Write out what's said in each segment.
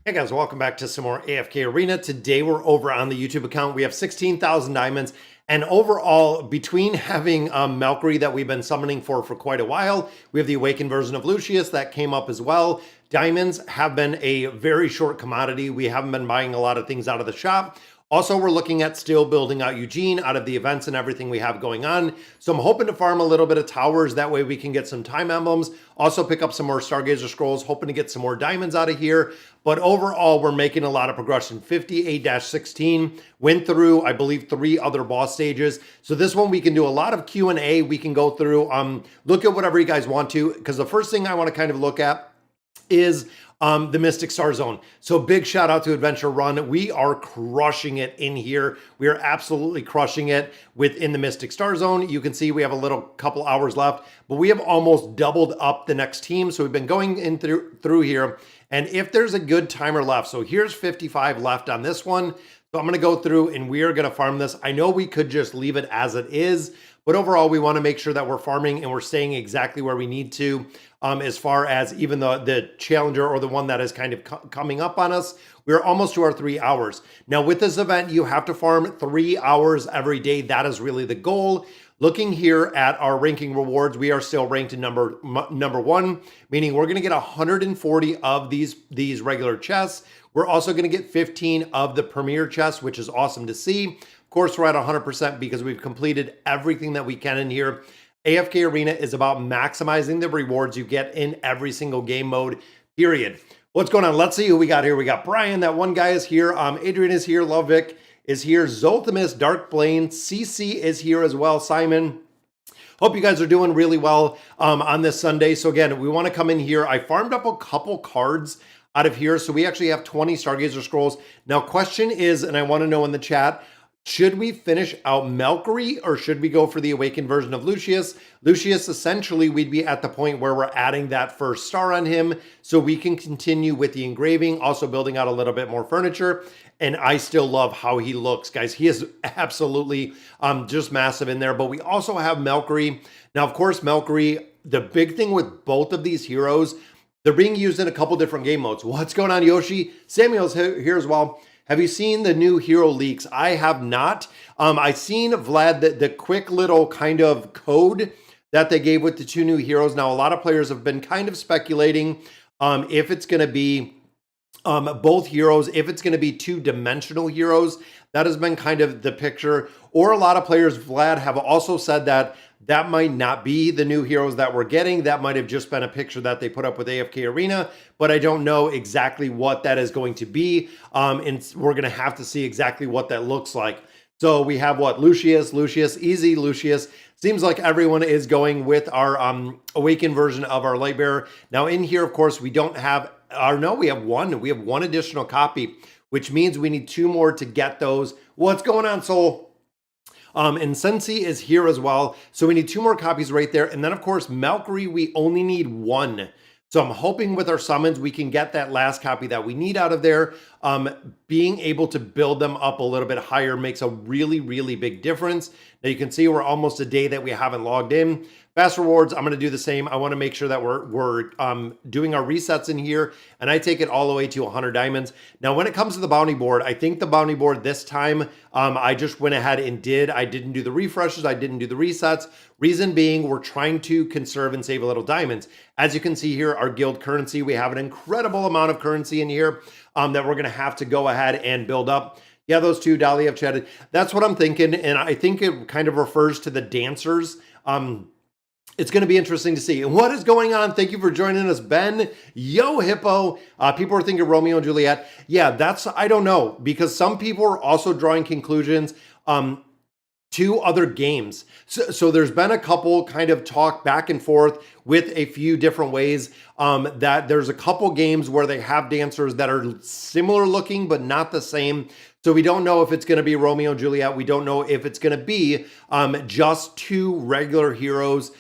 Hey guys, welcome back to some more AFK Arena. Today we're over on the YouTube account. We have 16,000 diamonds, and overall, between having Valkyrie that we've been summoning for quite a while, we have the awakened version of Lucius that came up as well. Diamonds have been a very short commodity. We haven't been buying a lot of things out of the shop. Also, we're looking at still building out Eugene out of the events and everything we have going on. So I'm hoping to farm a little bit of towers. That way we can get some time emblems. Also pick up some more Stargazer scrolls, hoping to get some more diamonds out of here. But overall, we're making a lot of progression. 58-16 went through, I believe, 3 other boss stages. So this one we can do a lot of Q&A. We can go through, look at whatever you guys want to, because the first thing I want to kind of look at is the Mystic Star Zone. So big shout out to Adventure Run. We are crushing it in here. We are absolutely crushing it within the Mystic Star Zone. You can see we have a little couple hours left, but we have almost doubled up the next team. So we've been going in through here. And if there's a good timer left, so here's 55 left on this one. So I'm going to go through and we are going to farm this. I know we could just leave it as it is, but overall we want to make sure that we're farming and we're staying exactly where we need to. As far as even the challenger or the one that is kind of coming up on us, we're almost to our 3 hours. Now with this event, you have to farm 3 hours every day. That is really the goal. Looking here at our ranking rewards, we are still ranked in number 1, meaning we're going to get 140 of these regular chests. We're also going to get 15 of the premier chests, which is awesome to see. Of course, we're at 100% because we've completed everything that we can in here. AFK Arena is about maximizing the rewards you get in every single game mode, period. What's going on? Let's see who we got here. We got Brian, that one guy is here. Adrian is here. Lovic is here. Zoltimus, Dark Blaine, CC is here as well. Simon. Hope you guys are doing really well on this Sunday. So again, we want to come in here. I farmed up a couple cards out of here. So we actually have 20 Stargazer scrolls. Now question is, and I want to know in the chat, should we finish out Valkyrie or should we go for the awakened version of Lucius? Lucius, essentially, we'd be at the point where we're adding that first star on him so we can continue with the engraving, also building out a little bit more furniture. And I still love how he looks, guys. He is absolutely just massive in there. But we also have Valkyrie. Now, of course, Valkyrie, the big thing with both of these heroes, they're being used in a couple different game modes. What's going on, Yoshi? Samuel's here as well. Have you seen the new hero leaks? I have not. I've seen, Vlad, the quick little kind of code that they gave with the 2 new heroes. Now, a lot of players have been kind of speculating if it's going to be both heroes, if it's going to be 2-dimensional heroes. That has been kind of the picture. Or a lot of players, Vlad, have also said that that might not be the new heroes that we're getting. That might have just been a picture that they put up with AFK Arena, but I don't know exactly what that is going to be. And we're going to have to see exactly what that looks like. So we have what? Lucius, easy Lucius. Seems like everyone is going with our awakened version of our Lightbearer. Now in here, of course, we don't have, no, we have one. We have 1 additional copy, which means we need 2 more to get those. What's going on, Soul? And Sensi is here as well. So we need 2 more copies right there. And then, of course, Valkyrie, we only need 1. So I'm hoping with our summons, we can get that last copy that we need out of there. Being able to build them up a little bit higher makes a really, really big difference. Now you can see we're almost a day that we haven't logged in. Fast rewards, I'm going to do the same. I want to make sure that we're doing our resets in here, and I take it all the way to 100 diamonds. Now, when it comes to the bounty board, I think the bounty board this time, I just went ahead and I didn't do the refreshes. I didn't do the resets. Reason being, we're trying to conserve and save a little diamonds. As you can see here, our guild currency, we have an incredible amount of currency in here that we're going to have to go ahead and build up. Yeah, those 2, Dolly, have chatted. That's what I'm thinking, and I think it kind of refers to the dancers. It's going to be interesting to see. And what is going on? Thank you for joining us, Ben. Yo, Hippo. People are thinking Romeo and Juliet. Yeah, I don't know, because some people are also drawing conclusions to other games. So there's been a couple kind of talk back and forth with a few different ways that there's a couple games where they have dancers that are similar looking, but not the same. So we don't know if it's going to be Romeo and Juliet. We don't know if it's going to be just 2 regular heroes,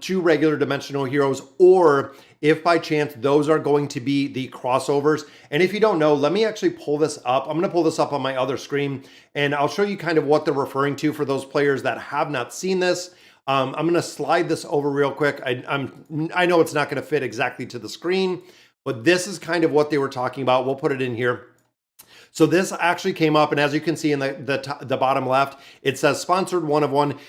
2 regular dimensional heroes, or if by chance those are going to be the crossovers. And if you don't know, let me actually pull this up. I'm going to pull this up on my other screen, and I'll show you kind of what they're referring to for those players that have not seen this. I'm going to slide this over real quick. I know it's not going to fit exactly to the screen, but this is kind of what they were talking about. We'll put it in here. So this actually came up, and as you can see in the bottom left, it says sponsored 1 of 1.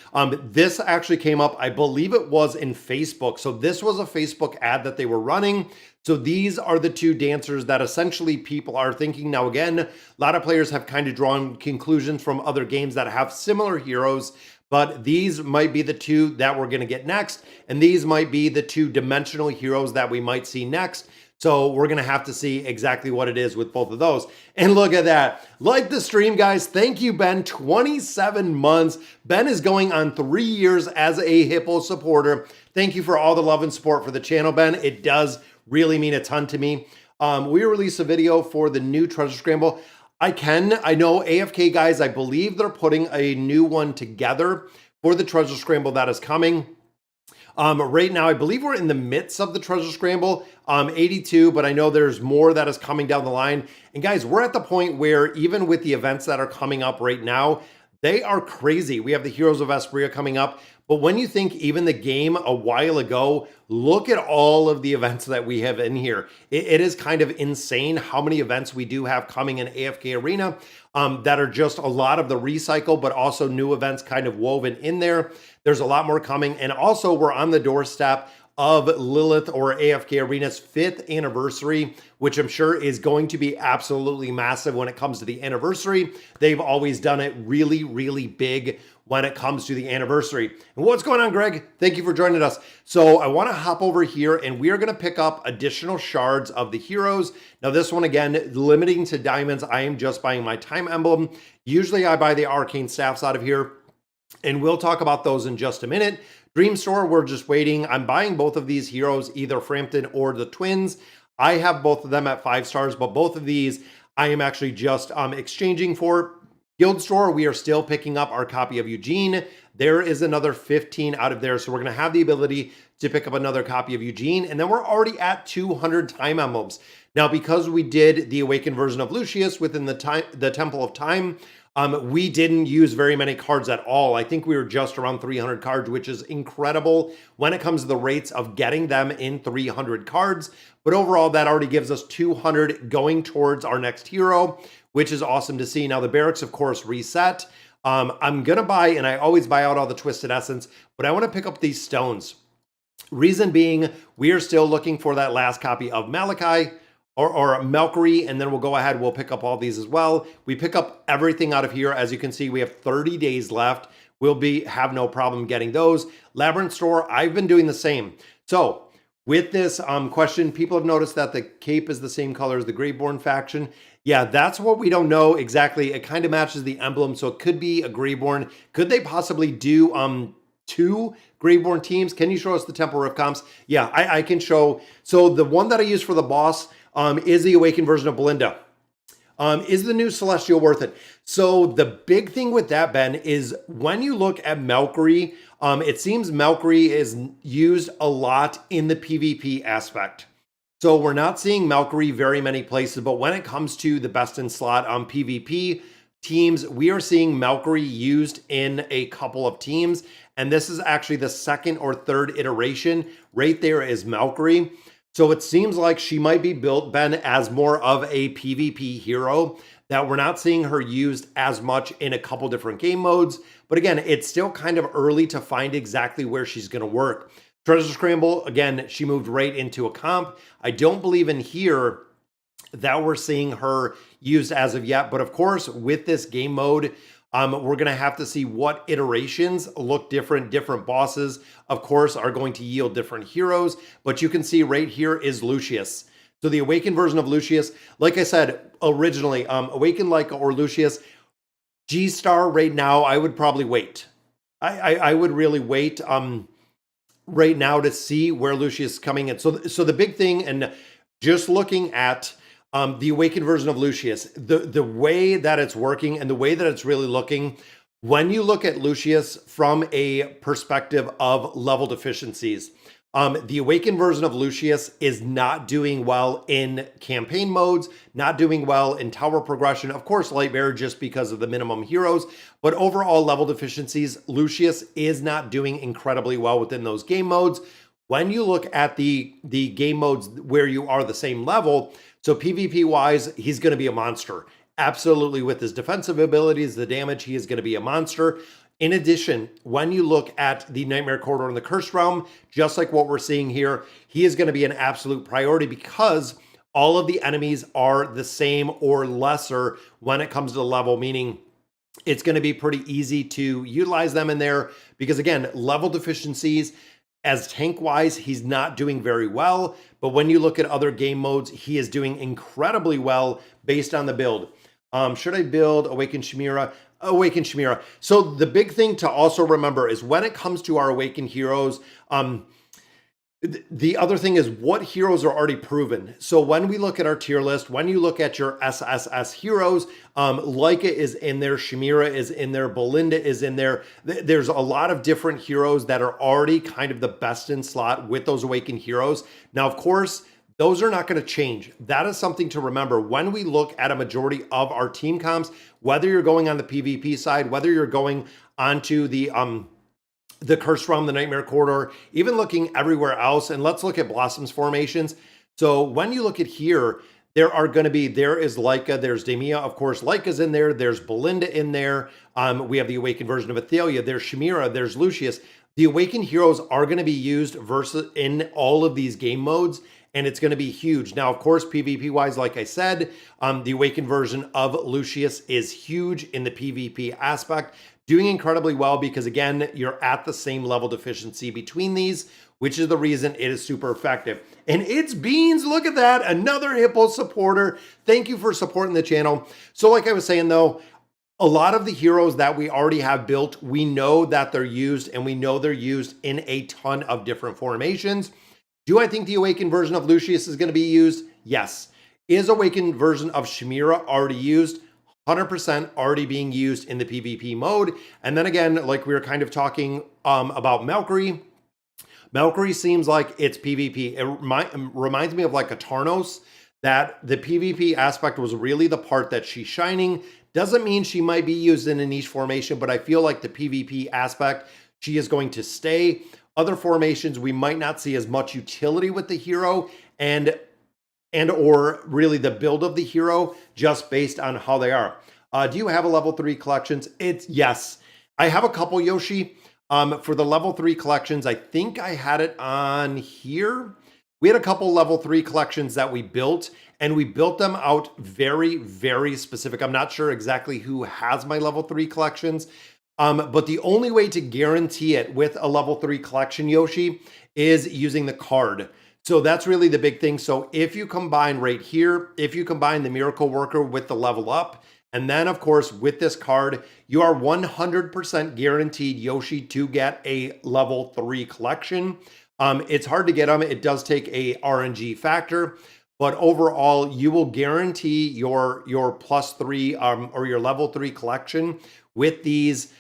This actually came up, I believe it was in Facebook. So this was a Facebook ad that they were running. So these are the two dancers that essentially people are thinking. Now again, a lot of players have kind of drawn conclusions from other games that have similar heroes, but these might be the two that we're going to get next, and these might be the two dimensional heroes that we might see next. So we're going to have to see exactly what it is with both of those. And look at that. Like the stream, guys. Thank you, Ben. 27 months. Ben is going on 3 years as a Hippo supporter. Thank you for all the love and support for the channel, Ben. It does really mean a ton to me. We released a video for the new Treasure Scramble. I know AFK guys, I believe they're putting a new one together for the Treasure Scramble that is coming. Right now, I believe we're in the midst of the Treasure Scramble, 82, but I know there's more that is coming down the line. And guys, we're at the point where even with the events that are coming up right now, they are crazy. We have the Heroes of Espria coming up. But when you think even the game a while ago, look at all of the events that we have in here. It is kind of insane how many events we do have coming in AFK Arena that are just a lot of the recycle, but also new events kind of woven in there. There's a lot more coming. And also we're on the doorstep of Lilith or AFK Arena's 5th anniversary, which I'm sure is going to be absolutely massive when it comes to the anniversary. They've always done it really, really big when it comes to the anniversary. And what's going on, Greg? Thank you for joining us. So I want to hop over here and we are going to pick up additional shards of the heroes. Now this one, again, limiting to diamonds. I am just buying my time emblem. Usually I buy the arcane staffs out of here, and we'll talk about those in just a minute. Dream Store, we're just waiting. I'm buying both of these heroes, either Frampton or the twins. I have both of them at 5 stars, but both of these I am actually just exchanging for. Guild Store, we are still picking up our copy of Eugene. There is another 15 out of there, so we're going to have the ability to pick up another copy of Eugene, and then we're already at 200 time emblems. Now, because we did the awakened version of Lucius within the Temple of Time, we didn't use very many cards at all. I think we were just around 300 cards, which is incredible when it comes to the rates of getting them in 300 cards. But overall, that already gives us 200 going towards our next hero, which is awesome to see. Now, the barracks, of course, reset. I'm going to buy, and I always buy out all the Twisted Essence, but I want to pick up these stones. Reason being, we are still looking for that last copy of Malachi, or Melkery, and then we'll go ahead, we'll pick up all these as well. We pick up everything out of here. As you can see, we have 30 days left. We'll have no problem getting those. Labyrinth Store, I've been doing the same. So with this question, people have noticed that the cape is the same color as the Greyborn faction. Yeah, that's what we don't know exactly. It kind of matches the emblem, so it could be a Greyborn. Could they possibly do 2 Greyborn teams? Can you show us the Temple Rift comps? Yeah, I can show. So the one that I use for the boss is the awakened version of Belinda. Is the new Celestial worth it? So the big thing with that, Ben, is when you look at Melkery, it seems Melkery is used a lot in the PvP aspect. So we're not seeing Melkery very many places, but when it comes to the best in slot on PvP teams, we are seeing Melkery used in a couple of teams. And this is actually the 2nd or 3rd iteration. Right there is Melkery. So it seems like she might be built, Ben, as more of a PvP hero, that we're not seeing her used as much in a couple different game modes. But again, it's still kind of early to find exactly where she's going to work. Treasure Scramble, again, she moved right into a comp. I don't believe in here that we're seeing her used as of yet. But of course, with this game mode, we're going to have to see what iterations look different. Different bosses, of course, are going to yield different heroes. But you can see right here is Lucius. So the awakened version of Lucius, like I said, originally, awakened Leica or Lucius, G-Star right now, I would probably wait. I would really wait right now to see where Lucius is coming in. So the big thing, and just looking at the awakened version of Lucius, the way that it's working and the way that it's really looking, when you look at Lucius from a perspective of level deficiencies, the awakened version of Lucius is not doing well in campaign modes, not doing well in tower progression. Of course, Lightbearer just because of the minimum heroes, but overall level deficiencies, Lucius is not doing incredibly well within those game modes. When you look at the game modes where you are the same level, so PvP wise, he's going to be a monster. Absolutely, with his defensive abilities, the damage, he is going to be a monster. In addition, when you look at the Nightmare Corridor in the Cursed Realm, just like what we're seeing here, he is going to be an absolute priority because all of the enemies are the same or lesser when it comes to the level, meaning it's going to be pretty easy to utilize them in there because, again, level deficiencies. As tank-wise, he's not doing very well, but when you look at other game modes, he is doing incredibly well based on the build. Should I build Awakened Chimera? Awakened Chimera. So the big thing to also remember is when it comes to our Awakened heroes, the other thing is what heroes are already proven. So when we look at our tier list, when you look at your SSS heroes, Leica is in there, Chimera is in there, Belinda is in there. There's a lot of different heroes that are already kind of the best in slot with those Awakened heroes. Now, of course, those are not going to change. That is something to remember when we look at a majority of our team comps, whether you're going on the PvP side, whether you're going onto the Cursed Realm, the Nightmare Corridor, even looking everywhere else. And let's look at Blossom's formations. So when you look at here, there is Leica, there's Demia, of course, Leica's in there, there's Belinda in there. We have the Awakened version of Athelia, there's Chimera, there's Lucius. The Awakened heroes are going to be used in all of these game modes, and it's going to be huge. Now, of course, PvP-wise, like I said, the Awakened version of Lucius is huge in the PvP aspect, doing incredibly well because, again, you're at the same level deficiency between these, which is the reason it is super effective. And it's Beans, look at that, another Hippo supporter. Thank you for supporting the channel. So like I was saying, though, a lot of the heroes that we already have built, we know that they're used, and we know they're used in a ton of different formations. Do I think the Awakened version of Lucius is going to be used? Yes. Is Awakened version of Chimera already used? 100% already being used in the PvP mode. And then again, like we were kind of talking about Valkyrie. Valkyrie seems like it's PvP. It reminds me of like a Tarnos, that the PvP aspect was really the part that she's shining. Doesn't mean she might be used in a niche formation, but I feel like the PvP aspect, she is going to stay. Other formations, we might not see as much utility with the hero and or really the build of the hero just based on how they are. Do you have a level 3 collections? Yes. I have a couple, Yoshi. For the level 3 collections, I think I had it on here. We had a couple level 3 collections that we built, and we built them out very, very specific. I'm not sure exactly who has my level 3 collections, but the only way to guarantee it with a level 3 collection, Yoshi, is using the card. So that's really the big thing. So if you combine right here, if you combine the Miracle Worker with the level up, and then of course with this card, you are 100% guaranteed, Yoshi, to get a level 3 collection. It's hard to get them. It does take a RNG factor, but overall you will guarantee your +3 or your level 3 collection with these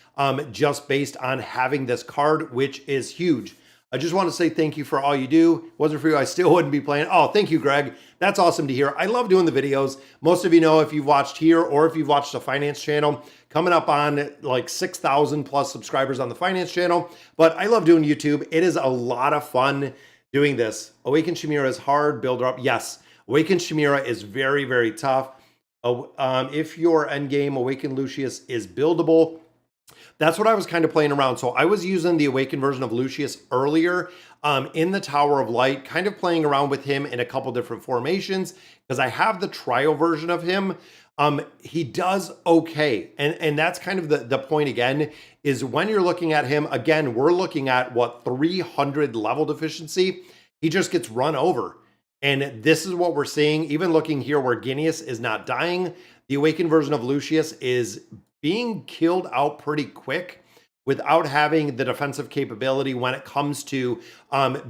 just based on having this card, which is huge. I just want to say thank you for all you do. Wasn't for you, I still wouldn't be playing. Oh, thank you, Greg. That's awesome to hear. I love doing the videos. Most of you know if you've watched here or if you've watched the finance channel, coming up on like 6,000 plus subscribers on the finance channel. But I love doing YouTube. It is a lot of fun doing this. Awakened Chimera is hard, build her up. Yes, Awakened Chimera is very, very tough. If your endgame Awakened Lucius is buildable, that's what I was kind of playing around. So I was using the Awakened version of Lucius earlier in the Tower of Light, kind of playing around with him in a couple different formations because I have the Trio version of him. He does okay. And that's kind of the point again, is when you're looking at him, again, we're looking at what, 300 level deficiency. He just gets run over. And this is what we're seeing, even looking here where Guineas is not dying. The Awakened version of Lucius is being killed out pretty quick without having the defensive capability when it comes to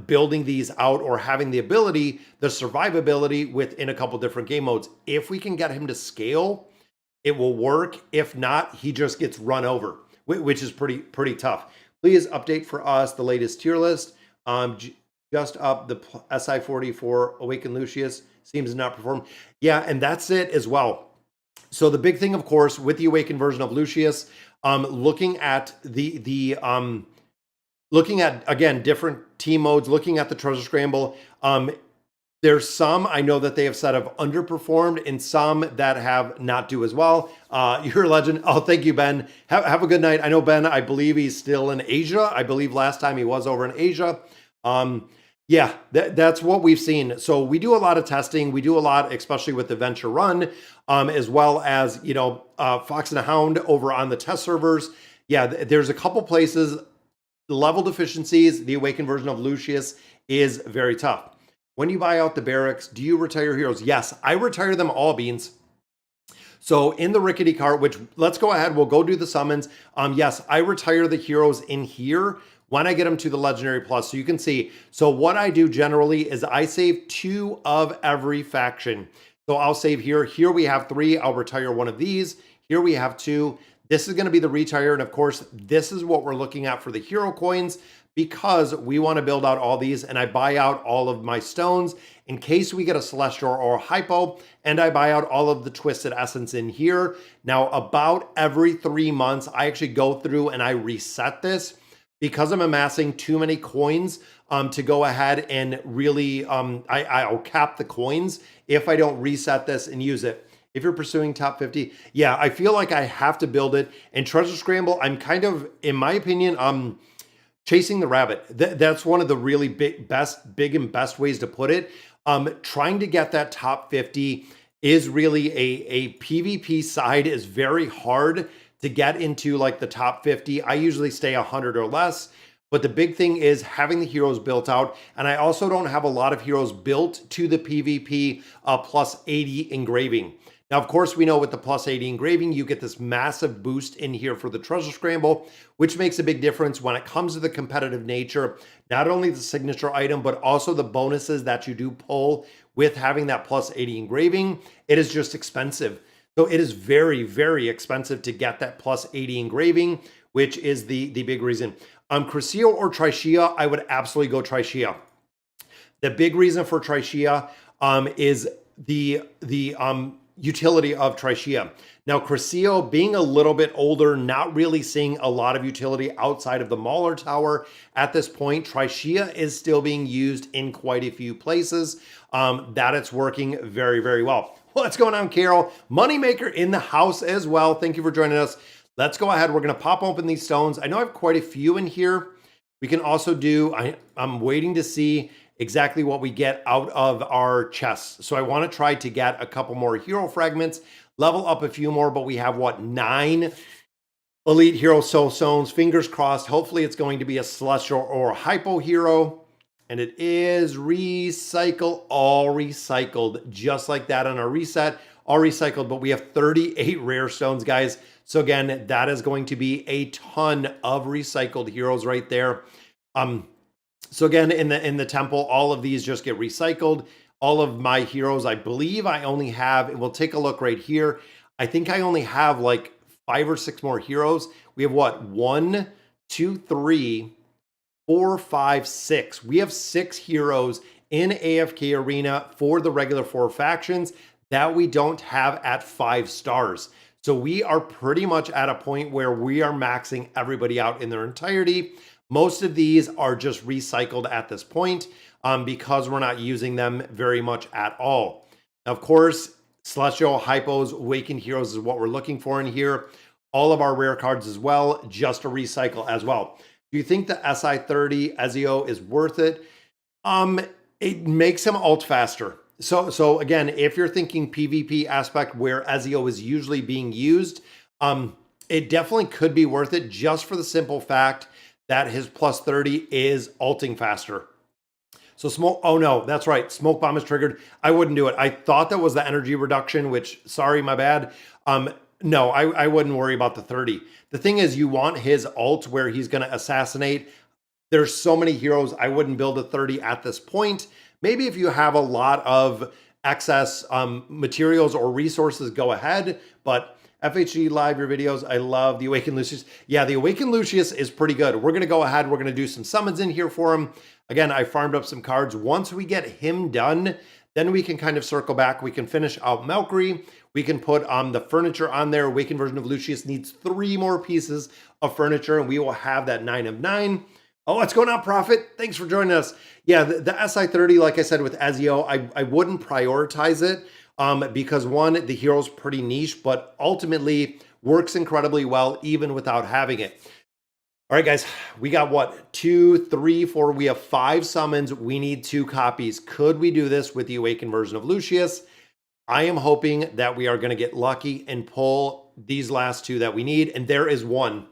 building these out or having the ability, the survivability within a couple different game modes. If we can get him to scale, it will work. If not, he just gets run over, which is pretty tough. Please update for us the latest tier list. Just up the SI40 for Awakened Lucius seems to not perform. Yeah, and that's it as well. So the big thing, of course, with the Awakened version of Lucius, looking at the looking at, again, different team modes, looking at the treasure scramble, there's some I know that they have said have underperformed and some that have not do as well. You're a legend. Oh, thank you, Ben. Have a good night. I know Ben, I believe he's still in Asia. I believe last time he was over in Asia. Yeah, that's what we've seen. So we do a lot of testing. We do a lot, especially with the Venture Run, as well as, Fox and the Hound over on the test servers. Yeah, there's a couple places, the level deficiencies, the awakened version of Lucius is very tough. When you buy out the barracks, do you retire heroes? Yes, I retire them all, Beans. So in the rickety cart, which let's go ahead, we'll go do the summons. Yes, I retire the heroes in here when I get them to the Legendary Plus. So you can see, so what I do generally is I save 2 of every faction. So I'll save here. Here we have 3. I'll retire one of these. Here we have 2. This is going to be the retire. And of course, this is what we're looking at for the hero coins, because we want to build out all these, and I buy out all of my stones in case we get a Celestial or a Hypo, and I buy out all of the Twisted Essence in here. Now, about every 3 months, I actually go through and I reset this because I'm amassing too many coins to go ahead and really, I'll cap the coins if I don't reset this and use it. If you're pursuing top 50, yeah, I feel like I have to build it. And Treasure Scramble, I'm kind of, in my opinion, chasing the rabbit. That's one of the really big and best ways to put it. Trying to get that top 50 is really a PvP side is very hard to get into, like the top 50. I usually stay 100 or less. But the big thing is having the heroes built out. And I also don't have a lot of heroes built to the PvP plus 80 engraving. Now, of course, we know with the plus 80 engraving, you get this massive boost in here for the treasure scramble, which makes a big difference when it comes to the competitive nature, not only the signature item, but also the bonuses that you do pull with having that plus 80 engraving. It is just expensive. So it is very, very expensive to get that plus 80 engraving, which is the big reason. Crescio or Trichia, I would absolutely go Trichia. The big reason for Trichia is the utility of Trichia. Now, Crescio, being a little bit older, not really seeing a lot of utility outside of the Mauler Tower at this point. Trichia is still being used in quite a few places. That it's working very, very well. What's going on, Carol? Moneymaker in the house as well. Thank you for joining us. Let's go ahead. We're going to pop open these stones. I know I have quite a few in here. We can also do, I'm waiting to see exactly what we get out of our chests. So I want to try to get a couple more hero fragments, level up a few more, but we have, what, 9 elite hero soul stones. Fingers crossed. Hopefully it's going to be a Celestial or a Hypo hero. And it is recycle, all recycled, just like that on our reset, all recycled. But we have 38 rare stones, guys. So again, that is going to be a ton of recycled heroes right there. So again, in the temple, all of these just get recycled. All of my heroes, I believe I only have, and we'll take a look right here. I think I only have like 5 or 6 more heroes. We have what? 1, 2, 3, 4, 5, 6. We have 6 heroes in AFK Arena for the regular 4 factions that we don't have at 5 stars. So we are pretty much at a point where we are maxing everybody out in their entirety. Most of these are just recycled at this point because we're not using them very much at all. Of course, Celestial, Hypos, Awakened Heroes is what we're looking for in here. All of our rare cards as well, just a recycle as well. Do you think the SI30 Ezio is worth it? It makes him ult faster. So again, if you're thinking PvP aspect where Ezio is usually being used, it definitely could be worth it just for the simple fact that his plus 30 is ulting faster. So smoke, oh no, that's right. Smoke bomb is triggered. I wouldn't do it. I thought that was the energy reduction, which, sorry, my bad. No, I wouldn't worry about the 30. The thing is, you want his ult where he's going to assassinate. There's so many heroes. I wouldn't build a 30 at this point. Maybe if you have a lot of excess materials or resources, go ahead. But FHG Live, your videos, I love the Awakened Lucius. Yeah, the Awakened Lucius is pretty good. We're going to go ahead. We're going to do some summons in here for him. Again, I farmed up some cards. Once we get him done, then we can kind of circle back. We can finish out Melkry. We can put the furniture on there. Awakened version of Lucius needs 3 more pieces of furniture, and we will have that 9 of 9. Oh, what's going on, Prophet? Thanks for joining us. Yeah, the SI30, like I said, with Ezio, I wouldn't prioritize it because one, the hero's pretty niche, but ultimately works incredibly well even without having it. All right, guys, we got what? 2, 3, 4. We have 5 summons. We need 2 copies. Could we do this with the Awakened version of Lucius? I am hoping that we are going to get lucky and pull these last 2 that we need. And there is one.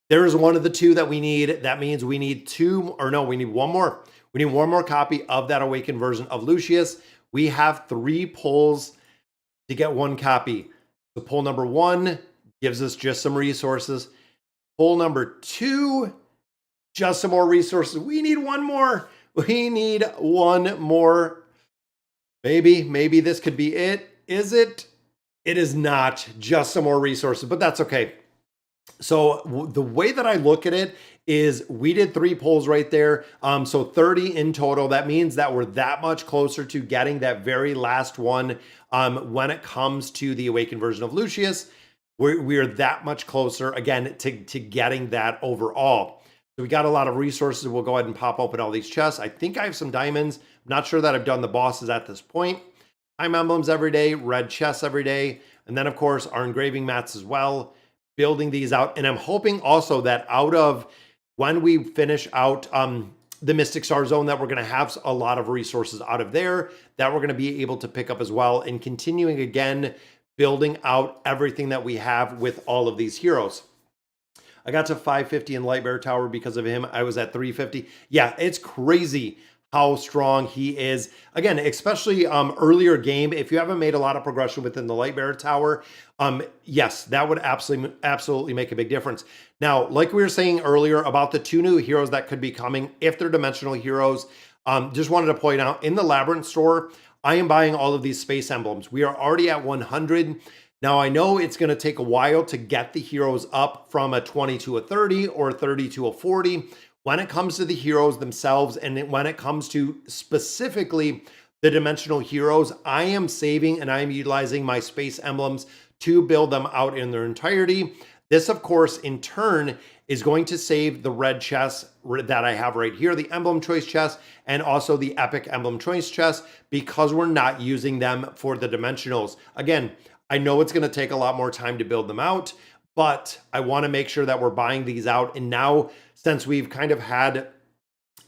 There is one of the 2 that we need. That means we need 2, or no, we need 1 more. We need 1 more copy of that Awakened version of Lucius. We have 3 pulls to get 1 copy. So pull number 1 gives us just some resources. Pull number 2, just some more resources. We need 1 more. We need 1 more. Maybe this could be it. Is it? It is not. Just some more resources, but that's okay. So the way that I look at it is we did 3 pulls right there. So 30 in total. That means that we're that much closer to getting that very last one when it comes to the Awakened version of Lucius. We're that much closer, again, to getting that overall. So we got a lot of resources. We'll go ahead and pop open all these chests. I think I have some diamonds. I'm not sure that I've done the bosses at this point. Time emblems every day, red chests every day. And then, of course, our engraving mats as well. Building these out. And I'm hoping also that out of when we finish out the Mystic Star Zone, that we're going to have a lot of resources out of there that we're going to be able to pick up as well. And continuing again, building out everything that we have with all of these heroes. I got to 550 in Lightbearer Tower because of him. I was at 350. Yeah, it's crazy how strong he is. Again, especially earlier game, if you haven't made a lot of progression within the Lightbearer Tower, yes, that would absolutely make a big difference. Now, like we were saying earlier about the 2 new heroes that could be coming, if they're dimensional heroes, just wanted to point out in the Labyrinth store, I am buying all of these space emblems. We are already at 100. Now, I know it's going to take a while to get the heroes up from a 20 to a 30 or 30 to a 40. When it comes to the heroes themselves, and when it comes to specifically the dimensional heroes, I am saving and I am utilizing my space emblems to build them out in their entirety. This, of course, in turn, is going to save the red chests that I have right here, the emblem choice chest, and also the epic emblem choice chest, because we're not using them for the dimensionals. Again, I know it's going to take a lot more time to build them out, but I want to make sure that we're buying these out. And now, since we've kind of had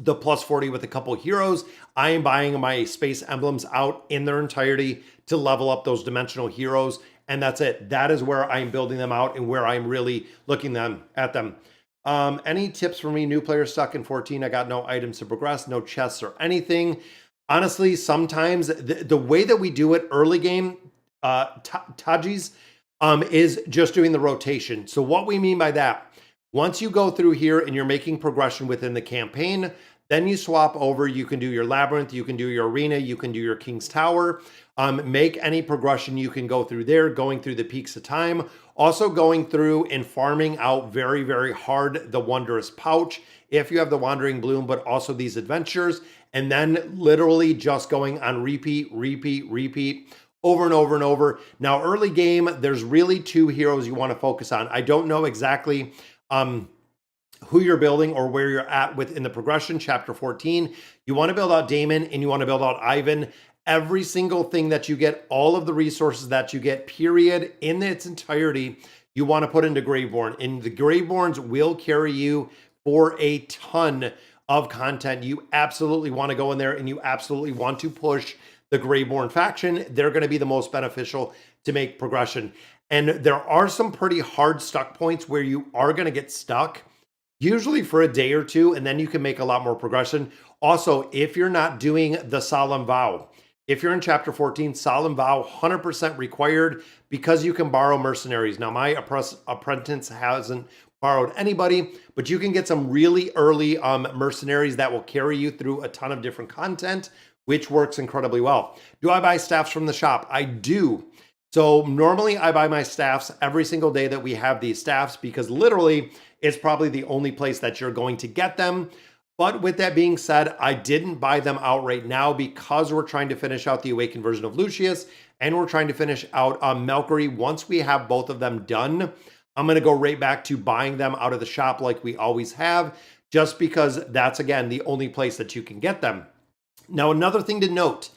the plus 40 with a couple heroes, I am buying my space emblems out in their entirety to level up those dimensional heroes. And that's it. That is where I'm building them out and where I'm really looking at them. Any tips for me, new player stuck in 14? I got no items to progress, no chests or anything. Honestly, sometimes the way that we do it early game, Tajis, is just doing the rotation. So what we mean by that, once you go through here and you're making progression within the campaign, then you swap over. You can do your Labyrinth, you can do your Arena, you can do your King's Tower. Make any progression you can go through there, going through the peaks of time. Also going through and farming out very, very hard the Wondrous Pouch, if you have the Wandering Bloom, but also these adventures. And then literally just going on repeat, over and over and over. Now, early game, there's really 2 heroes you want to focus on. I don't know exactly who you're building or where you're at within the progression. Chapter 14, you want to build out Damon and you want to build out Ivan. Every single thing that you get, all of the resources that you get, period, in its entirety, you want to put into Graveborn. And the Graveborns will carry you for a ton of content. You absolutely want to go in there and you absolutely want to push the Graveborn faction. They're going to be the most beneficial to make progression. And there are some pretty hard stuck points where you are going to get stuck, usually for a day or 2, and then you can make a lot more progression. Also, if you're not doing the Solemn Vow, if you're in Chapter 14, Solemn Vow, 100% required, because you can borrow mercenaries. Now, my apprentice hasn't borrowed anybody, but you can get some really early mercenaries that will carry you through a ton of different content, which works incredibly well. Do I buy staffs from the shop? I do. So normally I buy my staffs every single day that we have these staffs, because literally it's probably the only place that you're going to get them. But with that being said, I didn't buy them out right now because we're trying to finish out the Awakened version of Lucius, and we're trying to finish out Valkyrie. Once we have both of them done, I'm going to go right back to buying them out of the shop like we always have, just because that's, again, the only place that you can get them. Now, another thing to note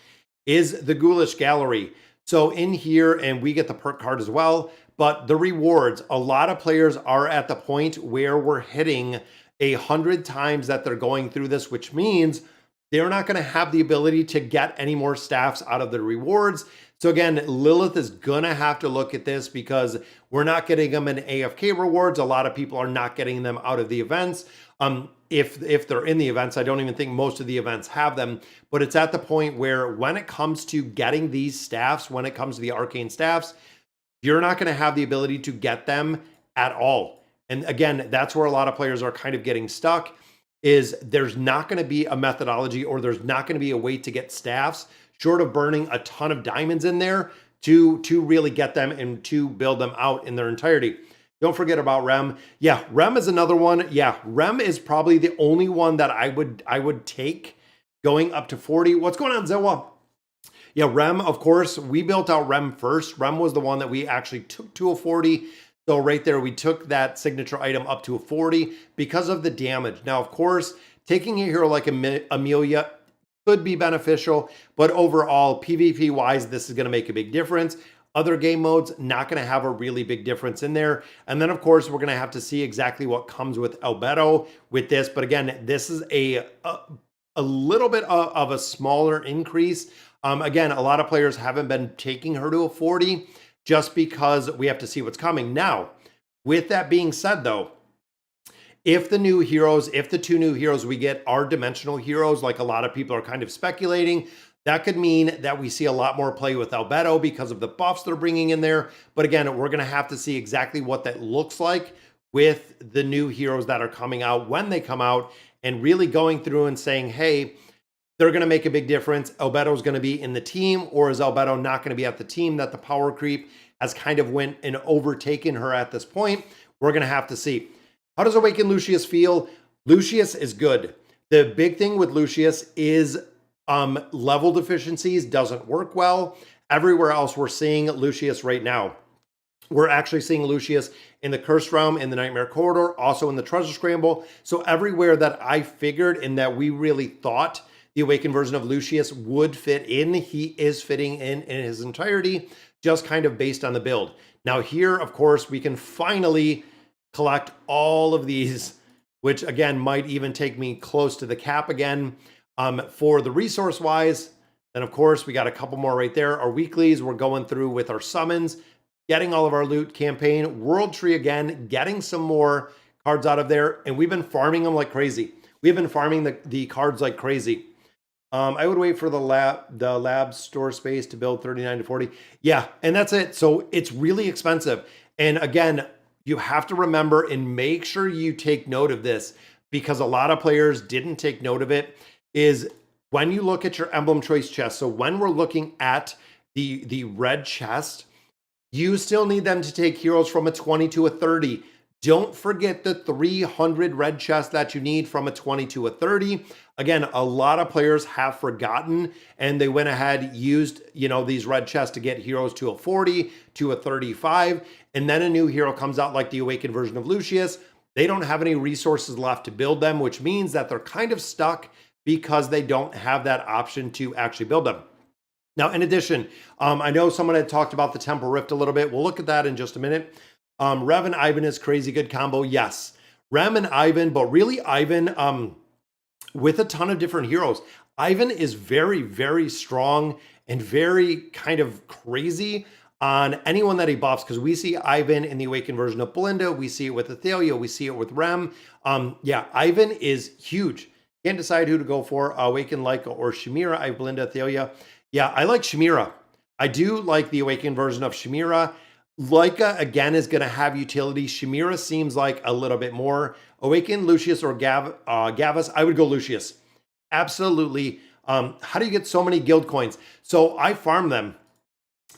is the Ghoulish Gallery. So in here, and we get the perk card as well, but the rewards, a lot of players are at the point where we're hitting 100 times that they're going through this, which means they're not going to have the ability to get any more staffs out of the rewards. So again, Lilith is going to have to look at this because we're not getting them in AFK rewards. A lot of people are not getting them out of the events. If they're in the events, I don't even think most of the events have them, but it's at the point where when it comes to getting these staffs, when it comes to the arcane staffs, you're not going to have the ability to get them at all. And again, that's where a lot of players are kind of getting stuck, is there's not going to be a methodology, or there's not going to be a way to get staffs short of burning a ton of diamonds in there to really get them and to build them out in their entirety. Don't forget about Rem. Yeah, Rem is another one. Yeah, Rem is probably the only one that I would take going up to 40. What's going on, Zewa? Yeah, Rem, of course, we built out Rem first. Rem was the one that we actually took to a 40. So right there, we took that signature item up to a 40 because of the damage. Now, of course, taking a hero like Amelia could be beneficial, but overall, PvP-wise, this is going to make a big difference. Other game modes, not going to have a really big difference in there. And then, of course, we're going to have to see exactly what comes with Albedo with this. But again, this is a little bit of a smaller increase. Again, a lot of players haven't been taking her to a 40 just because we have to see what's coming. Now, with that being said, though, if the new heroes, if the 2 new heroes we get are dimensional heroes, like a lot of people are kind of speculating, that could mean that we see a lot more play with Albedo because of the buffs they're bringing in there. But again, we're going to have to see exactly what that looks like with the new heroes that are coming out when they come out, and really going through and saying, hey, they're going to make a big difference. Albedo is going to be in the team, or is Albedo not going to be at the team? That the power creep has kind of went and overtaken her at this point. We're going to have to see. How does Awakened Lucius feel? Lucius is good. The big thing with Lucius is level deficiencies doesn't work well. Everywhere else we're seeing Lucius right now. We're actually seeing Lucius in the Cursed Realm, in the Nightmare Corridor, also in the Treasure Scramble. So everywhere that I figured and that we really thought the Awakened version of Lucius would fit in, he is fitting in his entirety, just kind of based on the build. Now here, of course, we can finally collect all of these, which again might even take me close to the cap again. For the resource wise, then of course we got a couple more right there. Our weeklies, we're going through with our summons, getting all of our loot campaign, World Tree again, getting some more cards out of there, and we've been farming them like crazy. We've been farming the cards like crazy. I would wait for the lab store space to build 39 to 40. Yeah, and that's it. So it's really expensive. And again, you have to remember and make sure you take note of this, because a lot of players didn't take note of it, is when you look at your emblem choice chest. So when we're looking at the red chest, you still need them to take heroes from a 20 to a 30. Don't forget the 300 red chest that you need from a 20 to a 30. Again, a lot of players have forgotten, and they went ahead, used, these red chests to get heroes to a 40, to a 35, and then a new hero comes out like the Awakened version of Lucius. They don't have any resources left to build them, which means that they're kind of stuck because they don't have that option to actually build them. Now, in addition, I know someone had talked about the Temple Rift a little bit. We'll look at that in just a minute. Rev and Ivan is crazy good combo. Yes, Rem and Ivan, but really Ivan with a ton of different heroes. Ivan is very, very strong and very kind of crazy on anyone that he buffs, because we see Ivan in the Awakened version of Belinda. We see it with Athalia. We see it with Rem. Yeah, Ivan is huge. Can't decide who to go for, Awakened Leica or Shamira. I have Belinda, Athalia. Yeah, I like Shamira. I do like the Awakened version of Shamira. Leica, again, is going to have utility. Shamira seems like a little bit more. Awakened, Lucius, or Gavus, I would go Lucius. Absolutely. How do you get so many guild coins? So I farm them.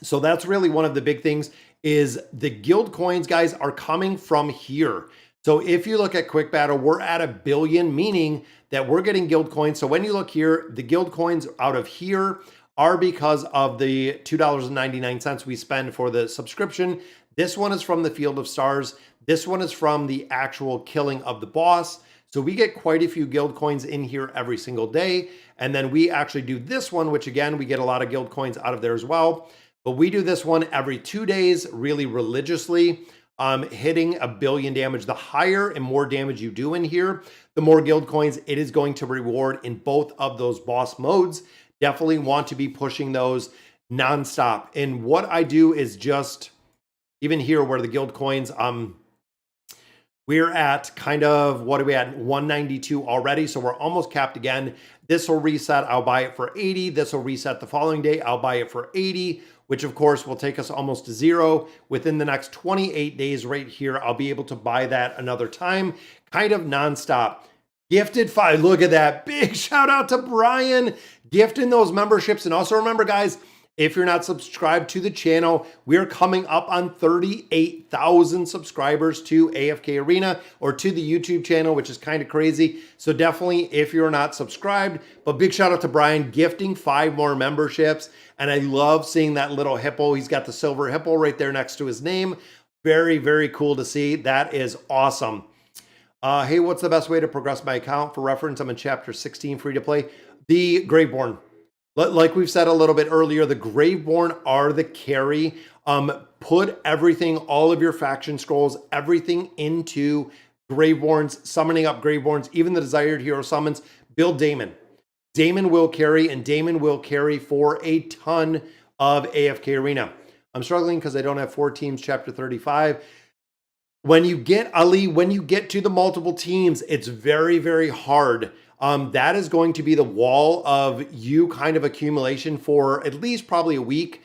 So that's really one of the big things, is the guild coins, guys, are coming from here. So if you look at Quick Battle, we're at 1 billion, meaning that we're getting guild coins. So when you look here, the guild coins out of here are because of the $2.99 we spend for the subscription. This one is from the Field of Stars. This one is from the actual killing of the boss. So we get quite a few guild coins in here every single day. And then we actually do this one, which again, we get a lot of guild coins out of there as well. But we do this one every 2 days, really religiously, hitting 1 billion damage. The higher and more damage you do in here, the more guild coins it is going to reward in both of those boss modes. Definitely want to be pushing those nonstop. And what I do is just, even here where the guild coins, we're at kind of, what are we at? 192 already. So we're almost capped again. This will reset. I'll buy it for 80. This will reset the following day. I'll buy it for 80, which of course will take us almost to zero. Within the next 28 days right here, I'll be able to buy that another time, kind of nonstop. Gifted 5. Look at that. Big shout out to Brian gifting those memberships. And also remember, guys, if you're not subscribed to the channel, we are coming up on 38,000 subscribers to AFK Arena, or to the YouTube channel, which is kind of crazy. So definitely, if you're not subscribed, but big shout out to Brian gifting 5 more memberships. And I love seeing that little hippo. He's got the silver hippo right there next to his name. Very, very cool to see. That is awesome. Hey, what's the best way to progress my account? For reference, I'm in chapter 16, free to play. The Graveborn. Like we've said a little bit earlier, the Graveborn are the carry. Put everything, all of your faction scrolls, everything into Graveborns, summoning up Graveborns, even the desired hero summons. Build Daemon. Daemon will carry, and Daemon will carry for a ton of AFK Arena. I'm struggling because I don't have 4 teams, chapter 35. When you get, Ali, when you get to the multiple teams, it's very, very hard. That is going to be the wall of you kind of accumulation for at least probably a week.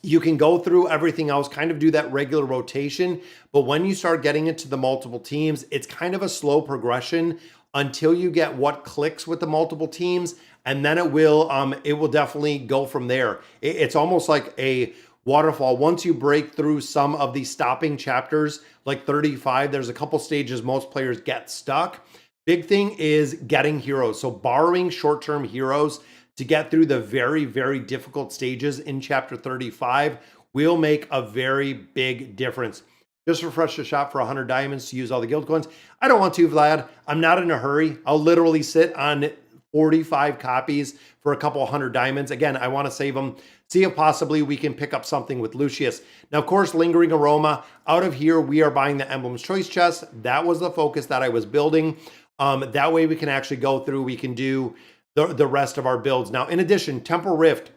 You can go through everything else, kind of do that regular rotation. But when you start getting into the multiple teams, it's kind of a slow progression until you get what clicks with the multiple teams. And then it will definitely go from there. It's almost like a waterfall. Once you break through some of the stopping chapters, like 35, there's a couple stages most players get stuck. Big thing is getting heroes. So borrowing short-term heroes to get through the very, very difficult stages in chapter 35 will make a very big difference. Just refresh the shop for 100 diamonds to use all the guild coins. I don't want to, Vlad. I'm not in a hurry. I'll literally sit on 45 copies for a couple 100 diamonds. Again, I want to save them. See if possibly we can pick up something with Lucius. Now, of course, Lingering Aroma. Out of here, we are buying the Emblem's Choice chest. That was the focus that I was building. That way we can actually go through, we can do the rest of our builds. Now, in addition, Temple Rift,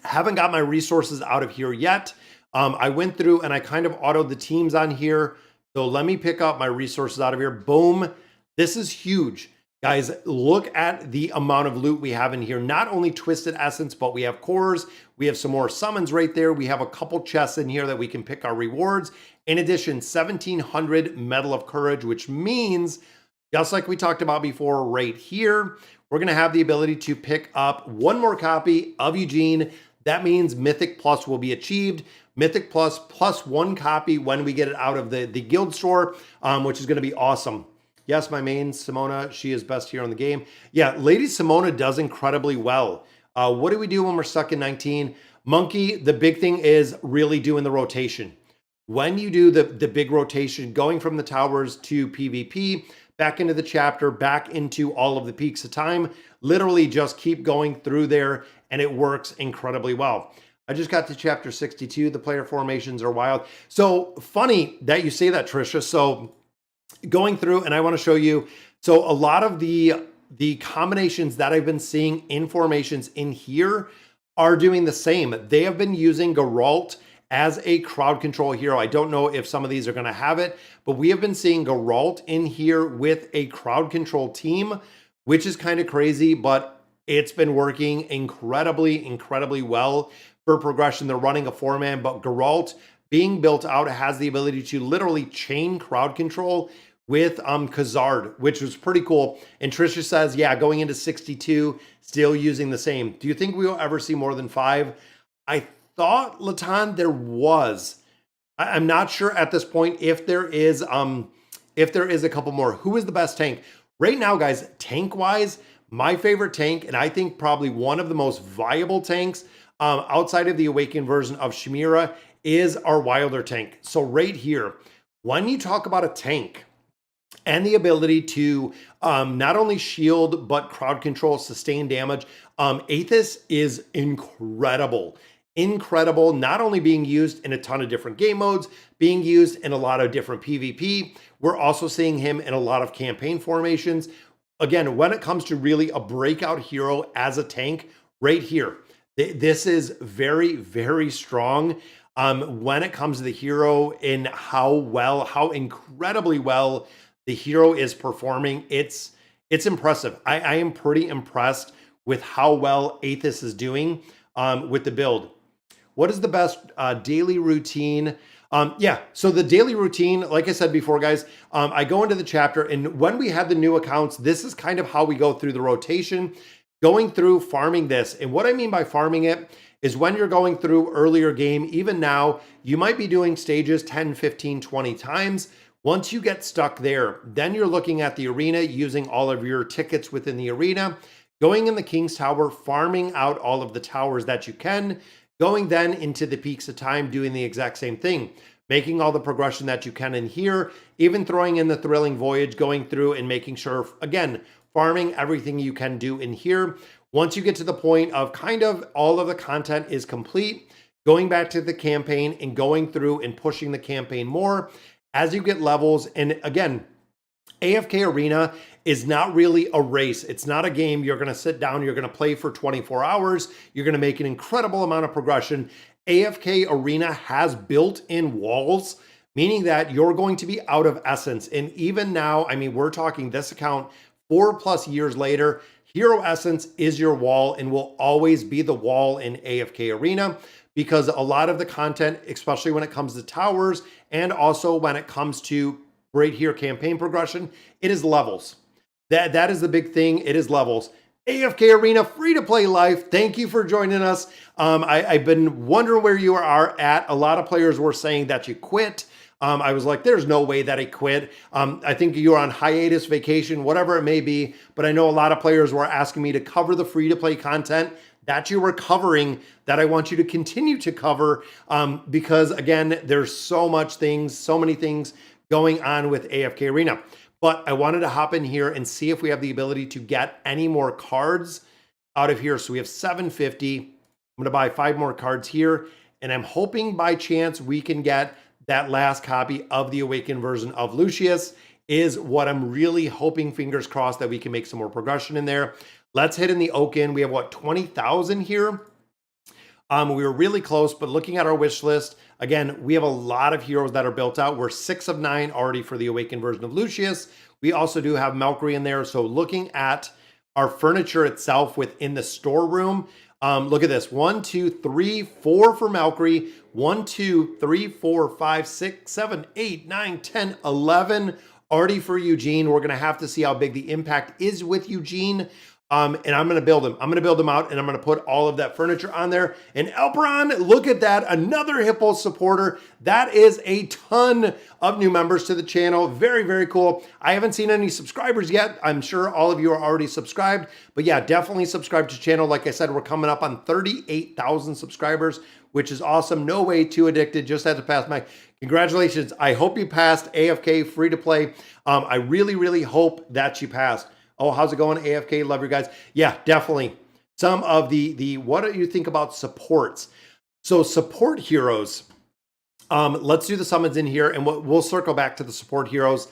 haven't got my resources out of here yet. I went through and I kind of autoed the teams on here. So let me pick up my resources out of here. Boom. This is huge. Guys, look at the amount of loot we have in here. Not only Twisted Essence, but we have cores. We have some more summons right there. We have a couple chests in here that we can pick our rewards. In addition, 1,700 Medal of Courage, which means, just like we talked about before right here, we're going to have the ability to pick up 1 more copy of Eugene. That means Mythic Plus will be achieved. Mythic Plus plus 1 copy when we get it out of the guild store, which is going to be awesome. Yes, my main, Simona, she is best here on the game. Yeah, Lady Simona does incredibly well. What do we do when we're stuck in 19? Monkey, the big thing is really doing the rotation. When you do the big rotation, going from the towers to PvP, back into the chapter, back into all of the peaks of time, literally just keep going through there, and it works incredibly well. I just got to chapter 62. The player formations are wild. So funny that you say that, Trisha. So going through, and I want to show you, so a lot of the combinations that I've been seeing in formations in here are doing the same. They have been using Geralt as a crowd control hero. I don't know if some of these are going to have it, but we have been seeing Geralt in here with a crowd control team, which is kind of crazy, but it's been working incredibly, incredibly well for progression. They're running a 4-man, but Geralt being built out has the ability to literally chain crowd control with Khazard, which was pretty cool. And Trisha says, yeah, going into 62, still using the same. Do you think we will ever see more than 5? I thought, Latan, there was. I'm not sure at this point if there is a couple more. Who is the best tank? Right now, guys, tank-wise, my favorite tank, and I think probably one of the most viable tanks outside of the Awakened version of Chimera, is our Wilder tank. So right here, when you talk about a tank, and the ability to not only shield, but crowd control, sustain damage. Aethys is incredible. Incredible, not only being used in a ton of different game modes, being used in a lot of different PvP. We're also seeing him in a lot of campaign formations. Again, when it comes to really a breakout hero as a tank, right here, this is very, very strong. When it comes to the hero and how incredibly well the hero is performing, it's impressive. I am pretty impressed with how well Aethys is doing with the build. What is the best daily routine? Yeah, so the daily routine, like I said before, guys, I go into the chapter, and when we have the new accounts, this is kind of how we go through the rotation, going through farming this. And what I mean by farming it is when you're going through earlier game, even now, you might be doing stages 10, 15, 20 times. Once you get stuck there, then you're looking at the arena, using all of your tickets within the arena, going in the King's Tower, farming out all of the towers that you can, going then into the Peaks of Time, doing the exact same thing, making all the progression that you can in here, even throwing in the Thrilling Voyage, going through and making sure, again, farming everything you can do in here. Once you get to the point of kind of all of the content is complete, going back to the campaign and going through and pushing the campaign more as you get levels. And again, AFK Arena is not really a race. It's not a game you're going to sit down, you're going to play for 24 hours, you're going to make an incredible amount of progression. AFK Arena has built-in walls, meaning that you're going to be out of essence. And even now, I mean, we're talking this account 4+ years later, Hero Essence is your wall and will always be the wall in AFK Arena, because a lot of the content, especially when it comes to towers and also when it comes to right here campaign progression, it is levels. That is the big thing. It is levels. AFK Arena, free to play life. Thank you for joining us. I've been wondering where you are at. A lot of players were saying that you quit. I was like, there's no way that I quit. I think you're on hiatus, vacation, whatever it may be. But I know a lot of players were asking me to cover the free to play content that you were covering, that I want you to continue to cover, because again, there's so many things going on with AFK Arena. But I wanted to hop in here and see if we have the ability to get any more cards out of here. So we have 750. I'm going to buy 5 more cards here, and I'm hoping by chance we can get that last copy of the awakened version of Lucius, is what I'm really hoping, fingers crossed, that we can make some more progression in there. Let's hit in the Oaken. We have what, 20,000 here? We were really close, but looking at our wish list, again, we have a lot of heroes that are built out. We're 6 of 9 already for the awakened version of Lucius. We also do have Valkyrie in there. So looking at our furniture itself within the storeroom, look at this. 1, 2, 3, 4 for Valkyrie. 1, 2, 3, 4, 5, 6, 7, 8, 9, 10, 11 already for Eugene. We're going to have to see how big the impact is with Eugene. And I'm going to build him. I'm going to build him out, and I'm going to put all of that furniture on there. And Elperon, look at that. Another Hippo supporter. That is a ton of new members to the channel. Very, very cool. I haven't seen any subscribers yet. I'm sure all of you are already subscribed. But yeah, definitely subscribe to the channel. Like I said, we're coming up on 38,000 subscribers, which is awesome. No way too addicted. Just had to pass my congratulations. I hope you passed AFK free to play. I really, really hope that you passed. Oh, how's it going, AFK? Love you guys. Yeah, definitely. Some of the what do you think about supports? So support heroes. Let's do the summons in here, and we'll circle back to the support heroes.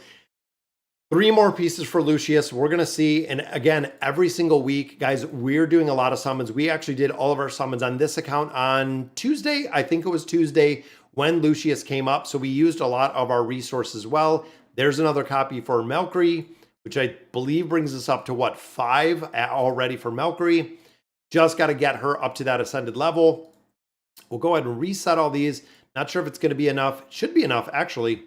3 more pieces for Lucius. We're going to see, and again, every single week, guys, we're doing a lot of summons. We actually did all of our summons on this account on Tuesday. I think it was Tuesday when Lucius came up. So we used a lot of our resources well. There's another copy for Valkyrie, which I believe brings us up to what, 5 already for Valkyrie. Just got to get her up to that ascended level. We'll go ahead and reset all these. Not sure if it's going to be enough. Should be enough, actually.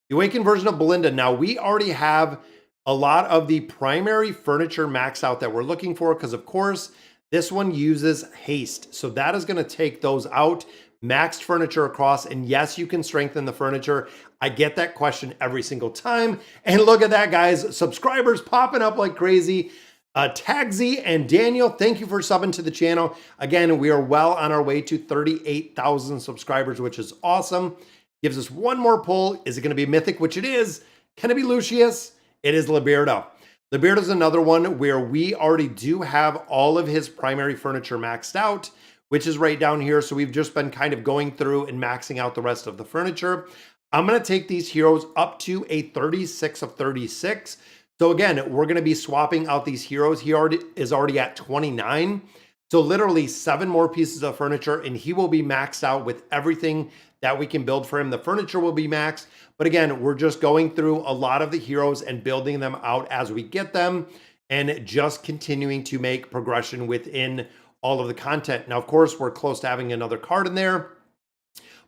The awakened version of Belinda. Now, we already have a lot of the primary furniture max out that we're looking for, because, of course, this one uses haste. So that is going to take those out. Maxed furniture across, and yes, you can strengthen the furniture. I get that question every single time. And look at that, guys. Subscribers popping up like crazy. Tagsy and Daniel, thank you for subbing to the channel. Again, we are well on our way to 38,000 subscribers, which is awesome. Gives us one more pull. Is it going to be Mythic? Which it is. Can it be Lucius? It is Liberta. Liberta is another one where we already do have all of his primary furniture maxed out, which is right down here. So we've just been kind of going through and maxing out the rest of the furniture. I'm going to take these heroes up to a 36 of 36. So again, we're going to be swapping out these heroes. He is already at 29. So literally 7 more pieces of furniture, and he will be maxed out with everything that we can build for him. The furniture will be maxed. But again, we're just going through a lot of the heroes and building them out as we get them and just continuing to make progression within all of the content. Now, of course, we're close to having another card in there.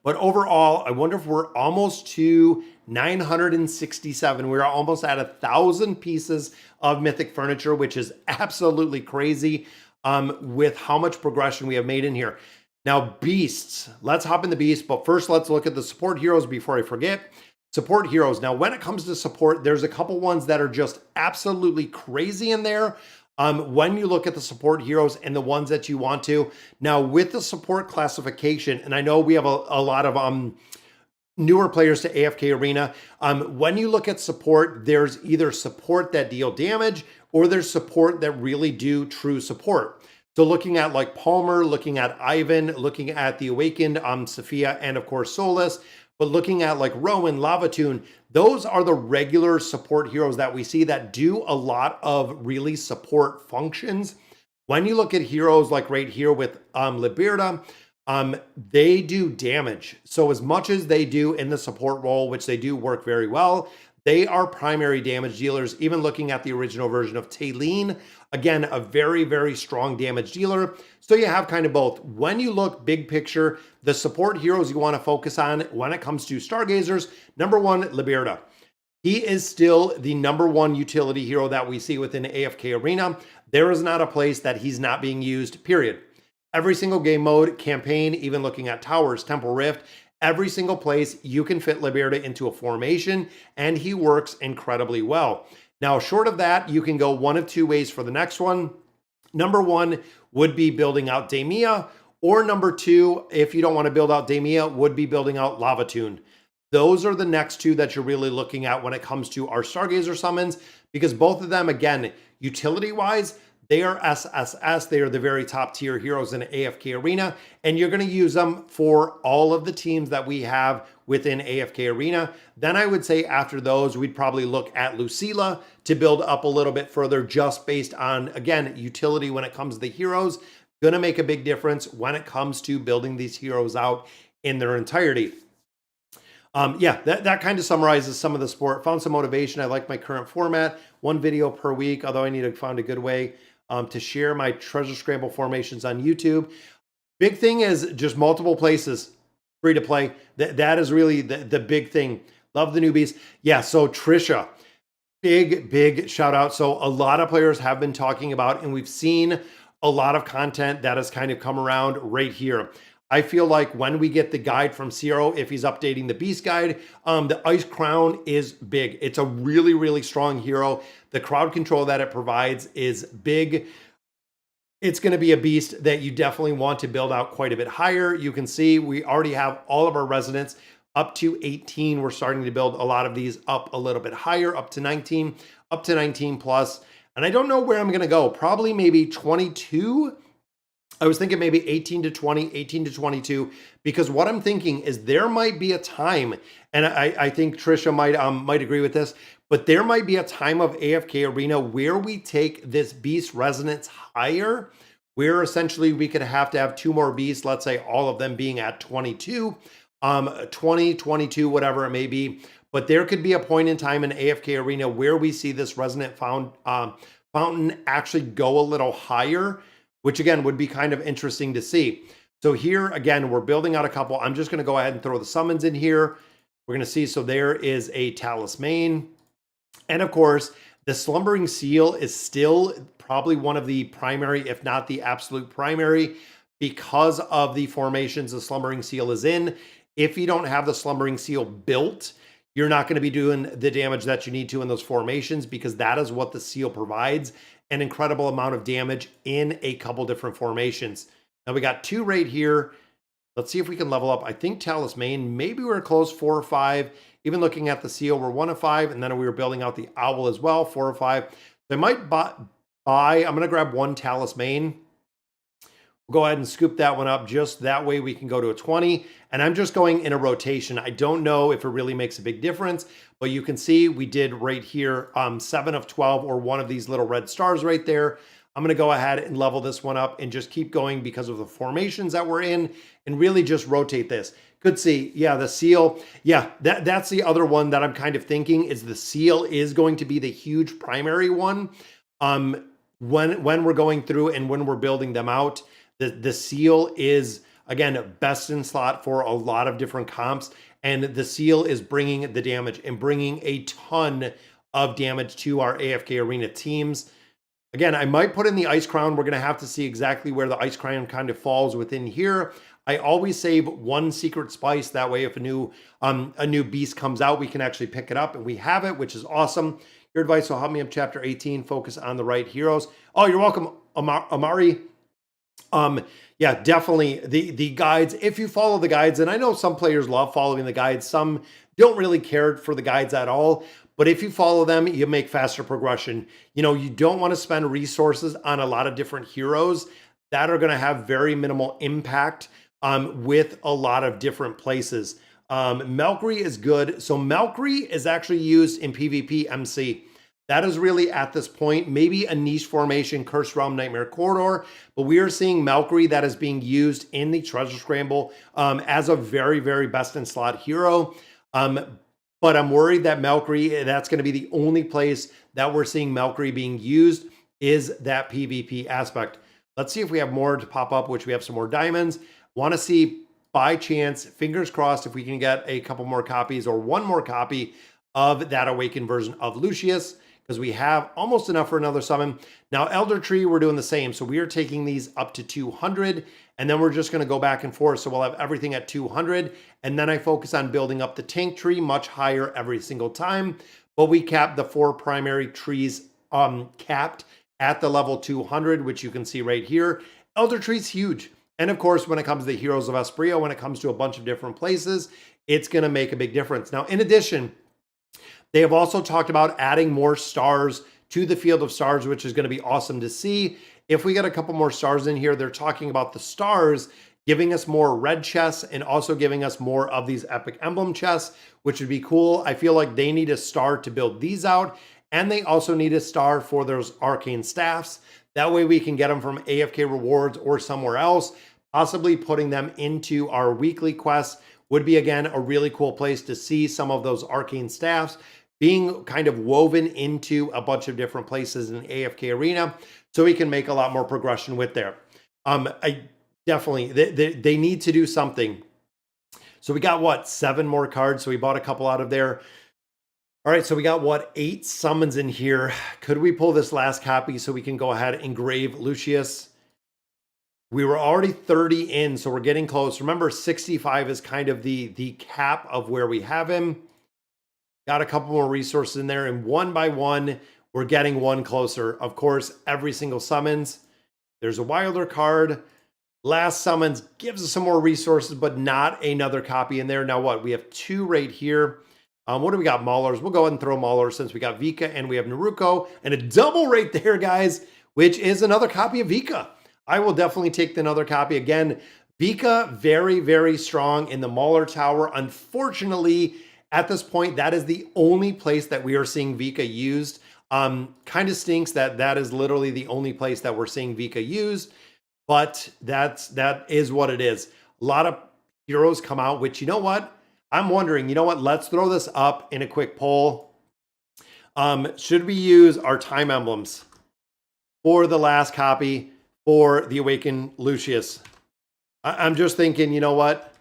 But overall, I wonder if we're almost to 967. We're almost at 1,000 pieces of mythic furniture, which is absolutely crazy with how much progression we have made in here. Now, beasts. Let's hop in the beast. But first, let's look at the support heroes before I forget. Support heroes. Now, when it comes to support, there's a couple ones that are just absolutely crazy in there. When you look at the support heroes and the ones that you want to. Now, with the support classification, and I know we have a lot of newer players to AFK Arena. When you look at support, there's either support that deal damage or there's support that really do true support. So looking at like Palmer, looking at Ivan, looking at the Awakened, Sophia, and of course Solus, but looking at like Rowan, Lavatoon, those are the regular support heroes that we see that do a lot of really support functions. When you look at heroes like right here with Liberta, they do damage. So as much as they do in the support role, which they do work very well, they are primary damage dealers. Even looking at the original version of Taylene, again, a very, very strong damage dealer. So you have kind of both. When you look big picture, the support heroes you want to focus on when it comes to Stargazers, number 1, Liberta. He is still the number 1 utility hero that we see within AFK Arena. There is not a place that he's not being used, period. Every single game mode, campaign, even looking at Towers, Temple Rift, every single place you can fit Liberta into a formation, and he works incredibly well. Now, short of that, you can go one of 2 ways for the next one. Number 1 would be building out Damia, or number 2, if you don't want to build out Damia, would be building out Lavatoon. Those are the next 2 that you're really looking at when it comes to our Stargazer summons, because both of them, again, utility-wise, they are SSS. They are the very top tier heroes in AFK Arena, and you're going to use them for all of the teams that we have within AFK Arena. Then I would say after those, we'd probably look at Lucilla to build up a little bit further, just based on, again, utility when it comes to the heroes. Going to make a big difference when it comes to building these heroes out in their entirety. Yeah, that kind of summarizes some of the sport. Found some motivation. I like my current format, 1 video per week, although I need to find a good way to share my treasure scramble formations on YouTube. Big thing is just multiple places, free to play. That is really the big thing. Love the newbies. Yeah, so Trisha, big shout out. So a lot of players have been talking about, and we've seen a lot of content that has kind of come around right here. I feel like when we get the guide from Ciro, if he's updating the Beast Guide, the Ice Crown is big. It's a really, really strong hero. The crowd control that it provides is big. It's going to be a beast that you definitely want to build out quite a bit higher. You can see we already have all of our residents up to 18. We're starting to build a lot of these up a little bit higher, up to 19, up to 19 plus. And I don't know where I'm going to go. Probably maybe 22. I was thinking maybe 18 to 20, 18 to 22, because what I'm thinking is there might be a time, and I think Trisha might agree with this, but there might be a time of AFK Arena where we take this beast resonance higher, where essentially we could have to have 2 more beasts, let's say all of them being at 22, 20, 22, whatever it may be. But there could be a point in time in AFK Arena where we see this resonant fountain actually go a little higher, which again would be kind of interesting to see. So here, again, we're building out a couple. I'm just going to go ahead and throw the summons in here. We're going to see, so there is a Talisman. And of course, the Slumbering Seal is still probably one of the primary, if not the absolute primary, because of the formations the Slumbering Seal is in. If you don't have the Slumbering Seal built, you're not going to be doing the damage that you need to in those formations, because that is what the seal provides. An incredible amount of damage in a couple different formations. Now we got 2 right here. Let's see if we can level up. I think Talisman, maybe we're close 4 or 5. Even looking at the seal, we're 1 of 5, and then we were building out the owl as well, 4 of 5. So I might buy, I'm going to grab 1 talisman. We'll go ahead and scoop that one up, just that way we can go to a 20. And I'm just going in a rotation. I don't know if it really makes a big difference, but you can see we did right here 7 of 12, or one of these little red stars right there. I'm going to go ahead and level this one up and just keep going because of the formations that we're in, and really just rotate this. Could see, yeah, the seal. Yeah, that's the other one that I'm kind of thinking is the seal is going to be the huge primary one. When we're going through and when we're building them out, the seal is, again, best in slot for a lot of different comps. And the seal is bringing the damage and bringing a ton of damage to our AFK Arena teams. Again, I might put in the Ice Crown. We're going to have to see exactly where the Ice Crown kind of falls within here. I always save 1 secret spice. That way, if a new beast comes out, we can actually pick it up, and we have it, which is awesome. Your advice will help me up chapter 18. Focus on the right heroes. Oh, you're welcome, Amari. Yeah, definitely the guides. If you follow the guides, and I know some players love following the guides, some don't really care for the guides at all. But if you follow them, you make faster progression. You know, you don't want to spend resources on a lot of different heroes that are going to have very minimal impact with a lot of different places. Melkry is good. So Melkry is actually used in PvP MC. That is really at this point, maybe a niche formation, Cursed Realm, Nightmare Corridor, but we are seeing Melkry that is being used in the Treasure Scramble as a very, very best in slot hero. But I'm worried that Melkry, that's going to be the only place that we're seeing Melkry being used is that PvP aspect. Let's see if we have more to pop up, which we have some more diamonds. Want to see, by chance, fingers crossed, if we can get a couple more copies or 1 more copy of that awakened version of Lucius, because we have almost enough for another summon. Now, Elder Tree, we're doing the same. So we are taking these up to 200, and then we're just going to go back and forth. So we'll have everything at 200, and then I focus on building up the tank tree much higher every single time. But we cap the 4 primary trees capped at the level 200, which you can see right here. Elder Tree's huge. And of course, when it comes to the Heroes of Esprio, when it comes to a bunch of different places, it's going to make a big difference. Now, in addition, they have also talked about adding more stars to the Field of Stars, which is going to be awesome to see. If we get a couple more stars in here, they're talking about the stars giving us more red chests and also giving us more of these epic emblem chests, which would be cool. I feel like they need a star to build these out, and they also need a star for those arcane staffs. That way we can get them from AFK rewards or somewhere else. Possibly putting them into our weekly quests would be, again, a really cool place to see some of those arcane staffs being kind of woven into a bunch of different places in AFK Arena, so we can make a lot more progression with there. I definitely, they need to do something. So we got, what, 7 more cards? So we bought a couple out of there. All right, so we got, what, 8 summons in here. Could we pull this last copy so we can go ahead and engrave Lucius? We were already 30 in, so we're getting close. Remember, 65 is kind of the cap of where we have him. Got a couple more resources in there, and one by one, we're getting one closer. Of course, every single summons, there's a wilder card. Last summons gives us some more resources, but not another copy in there. Now what? We have 2 right here. What do we got? Maulers. We'll go ahead and throw Maulers since we got Vika and we have Naruko, and a double right there, guys, which is another copy of Vika. I will definitely take another copy. Again, Vika, very, very strong in the Mauler Tower. Unfortunately, at this point, that is the only place that we are seeing Vika used. Kind of stinks that that is literally the only place that we're seeing Vika used, but that is what it is. A lot of heroes come out, which, you know what? I'm wondering, you know what? Let's throw this up in a quick poll. Should we use our time emblems for the last copy for the Awakened Lucius? I'm just thinking, you know what?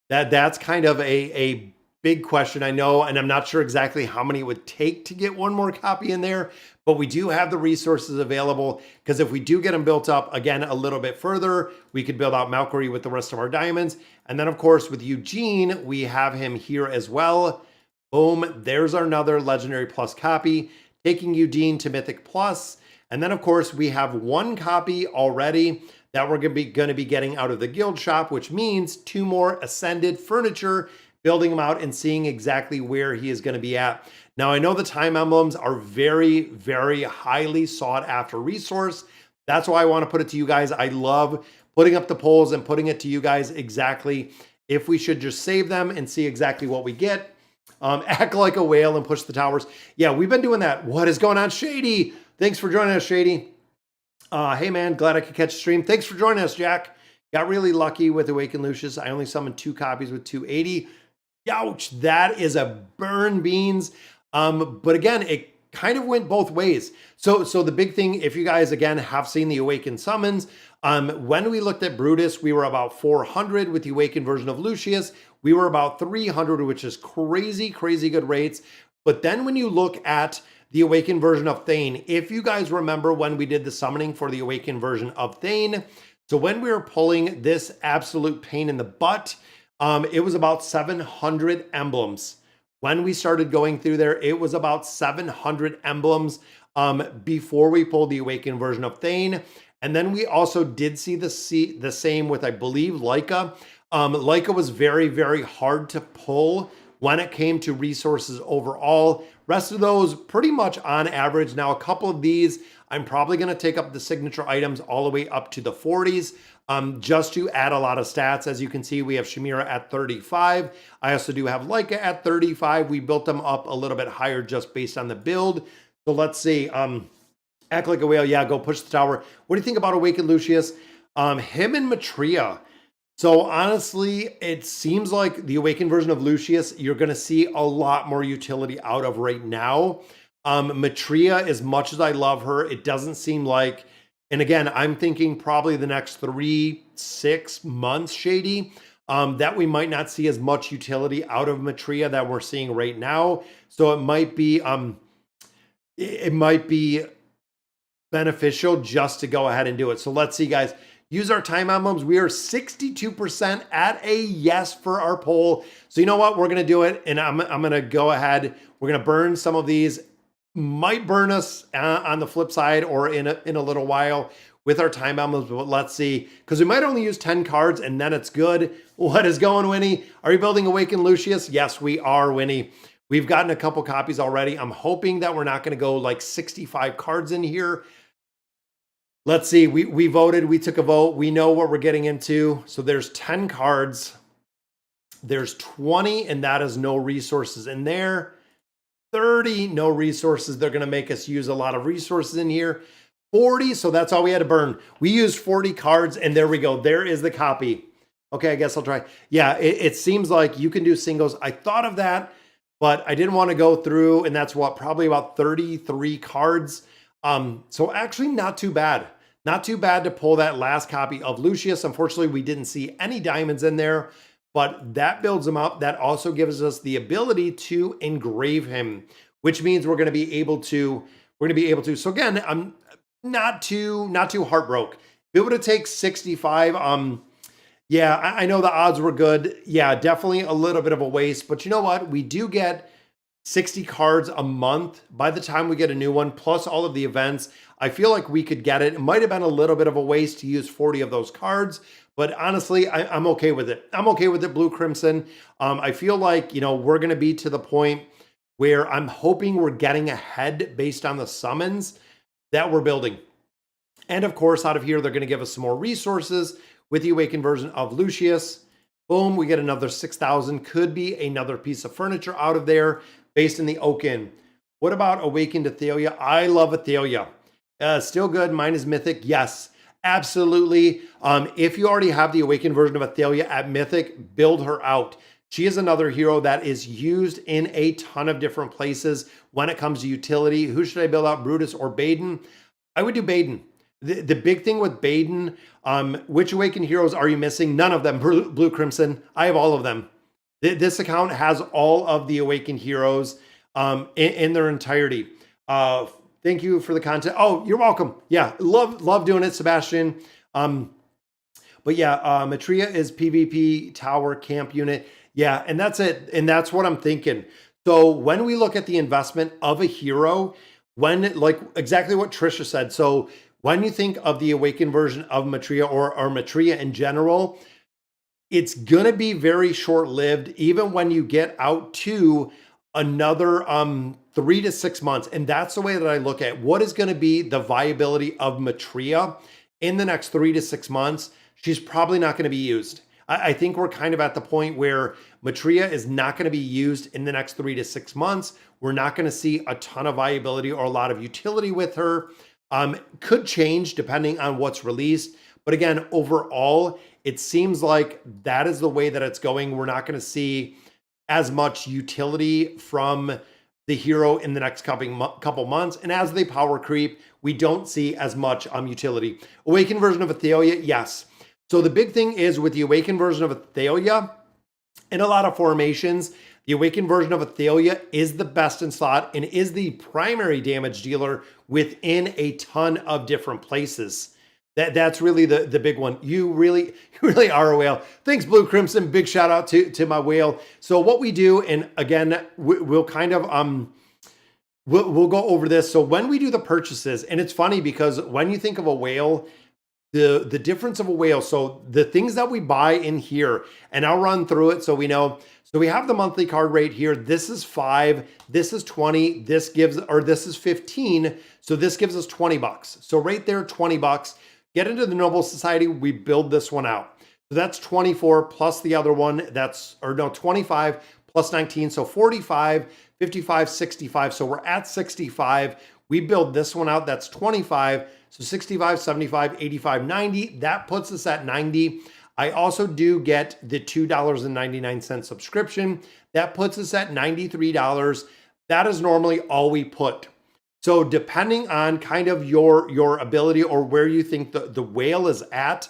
That's kind of a big question, I know, and I'm not sure exactly how many it would take to get one more copy in there, but we do have the resources available, because if we do get them built up, again, a little bit further, we could build out Valkyrie with the rest of our diamonds. And then, of course, with Eugene, we have him here as well. Boom, there's our another Legendary Plus copy, taking Eugene to Mythic Plus. And then, of course, we have 1 copy already that we're going to be getting out of the guild shop, which means 2 more Ascended Furniture, building him out and seeing exactly where he is going to be at. Now, I know the time emblems are very, very highly sought after resource. That's why I want to put it to you guys. I love putting up the polls and putting it to you guys exactly if we should just save them and see exactly what we get. Act like a whale and push the towers. Yeah, we've been doing that. What is going on, Shady? Thanks for joining us, Shady. Hey, man, glad I could catch the stream. Thanks for joining us, Jack. Got really lucky with Awakened Lucius. I only summoned 2 copies with 280. Ouch, that is a burn beans. But again, it kind of went both ways. So the big thing, if you guys, again, have seen the Awakened summons, when we looked at Brutus, we were about 400 with the Awakened version of Lucius. We were about 300, which is crazy, crazy good rates. But then when you look at the Awakened version of Thane, if you guys remember when we did the summoning for the Awakened version of Thane, so when we were pulling this absolute pain in the butt, it was about 700 emblems. When we started going through there, it was about 700 emblems before we pulled the Awakened version of Thane. And then we also did see the same with, I believe, Leica. Leica was very, very hard to pull when it came to resources overall. Rest of those pretty much on average. Now, a couple of these, I'm probably going to take up the signature items all the way up to the 40s just to add a lot of stats. As you can see, we have Shamira at 35. I also do have Leica at 35. We built them up a little bit higher just based on the build. So let's see. Act like a whale. Yeah, go push the tower. What do you think about Awakened Lucius? Him and Matria. So honestly, it seems like the Awakened version of Lucius, you're going to see a lot more utility out of right now. Matria, as much as I love her, it doesn't seem like, and again, I'm thinking probably the next 3-6 months, Shady, that we might not see as much utility out of Matria that we're seeing right now. So it might be beneficial just to go ahead and do it. So let's see, guys. Use our time emblems. We are 62% at a yes for our poll. So you know what? We're going to do it. And I'm going to go ahead. We're going to burn some of these. Might burn us on the flip side or in a little while with our time emblems. But let's see. Because we might only use 10 cards and then it's good. What is going, Winnie? Are you building Awakened Lucius? Yes, we are, Winnie. We've gotten a couple copies already. I'm hoping that we're not going to go like 65 cards in here. Let's see, we voted, we took a vote. We know what we're getting into. So there's 10 cards. There's 20, and that is no resources in there. 30, no resources. They're going to make us use a lot of resources in here. 40, so that's all we had to burn. We used 40 cards, and there we go. There is the copy. Okay, I guess I'll try. Yeah, it seems like you can do singles. I thought of that, but I didn't want to go through, and that's what, probably about 33 cards. So actually not too bad. Not too bad to pull that last copy of Lucius. Unfortunately, we didn't see any diamonds in there, but that builds him up. That also gives us the ability to engrave him, which means we're going to be able to, so again, I'm not too heartbroken. If it would have taken 65, yeah, I know the odds were good. Yeah, definitely a little bit of a waste, but you know what? We do get 60 cards a month by the time we get a new one, plus all of the events. I feel like we could get it. It might have been a little bit of a waste to use 40 of those cards, but honestly, I'm okay with it. I'm okay with it, Blue Crimson. I feel like, you know, we're going to be to the point where I'm hoping we're getting ahead based on the summons that we're building. And of course, out of here, they're going to give us some more resources with the Awakened version of Lucius. Boom, we get another 6,000. Could be another piece of furniture out of there based in the Oaken. What about Awakened Athalia? I love Athalia. Still good. Mine is Mythic. Yes, absolutely. If you already have the Awakened version of Athalia at Mythic, build her out. She is another hero that is used in a ton of different places when it comes to utility. Who should I build out, Brutus or Baden? I would do Baden. The big thing with Baden, which Awakened heroes are you missing? None of them, Blue Crimson. I have all of them. This account has all of the Awakened heroes in their entirety. Thank you for the content. Oh, you're welcome. Yeah, love doing it, Sebastian. But yeah, Matria is PvP tower camp unit. Yeah, and that's it. And that's what I'm thinking. So when we look at the investment of a hero, when, like exactly what Trisha said. So when you think of the Awakened version of Matria or Matria in general, it's going to be very short-lived, even when you get out to another 3 to 6 months. And that's the way that I look at what is going to be the viability of Matria in the next 3 to 6 months. She's probably not going to be used. I think we're kind of at the point where Matria is not going to be used in the next 3 to 6 months. We're not going to see a ton of viability or a lot of utility with her. Could change depending on what's released. But again, overall, it seems like that is the way that it's going. We're not going to see as much utility from the hero in the next couple months. And as they power creep, we don't see as much utility. Awakened version of Athalia, yes. So the big thing is with the awakened version of Athalia, in a lot of formations, the awakened version of Athalia is the best in slot and is the primary damage dealer within a ton of different places. That's really the big one. You really are a whale. Thanks, Blue Crimson. Big shout out to my whale. So what we do, and again, we'll kind of we'll go over this. So when we do the purchases, and it's funny because when you think of a whale, the difference of a whale. So the things that we buy in here, and I'll run through it so we know. So we have the monthly card rate here. This is 5, this is 20, this is 15. So this gives us $20. So right there, $20. Get into the Noble Society, we build this one out. So that's 24 plus the other one, 25 plus 19. So 45, 55, 65. So we're at 65. We build this one out, that's 25. So 65, 75, 85, 90. That puts us at 90. I also do get the $2.99 subscription. That puts us at $93. That is normally all we put. So depending on kind of your ability or where you think the whale is at,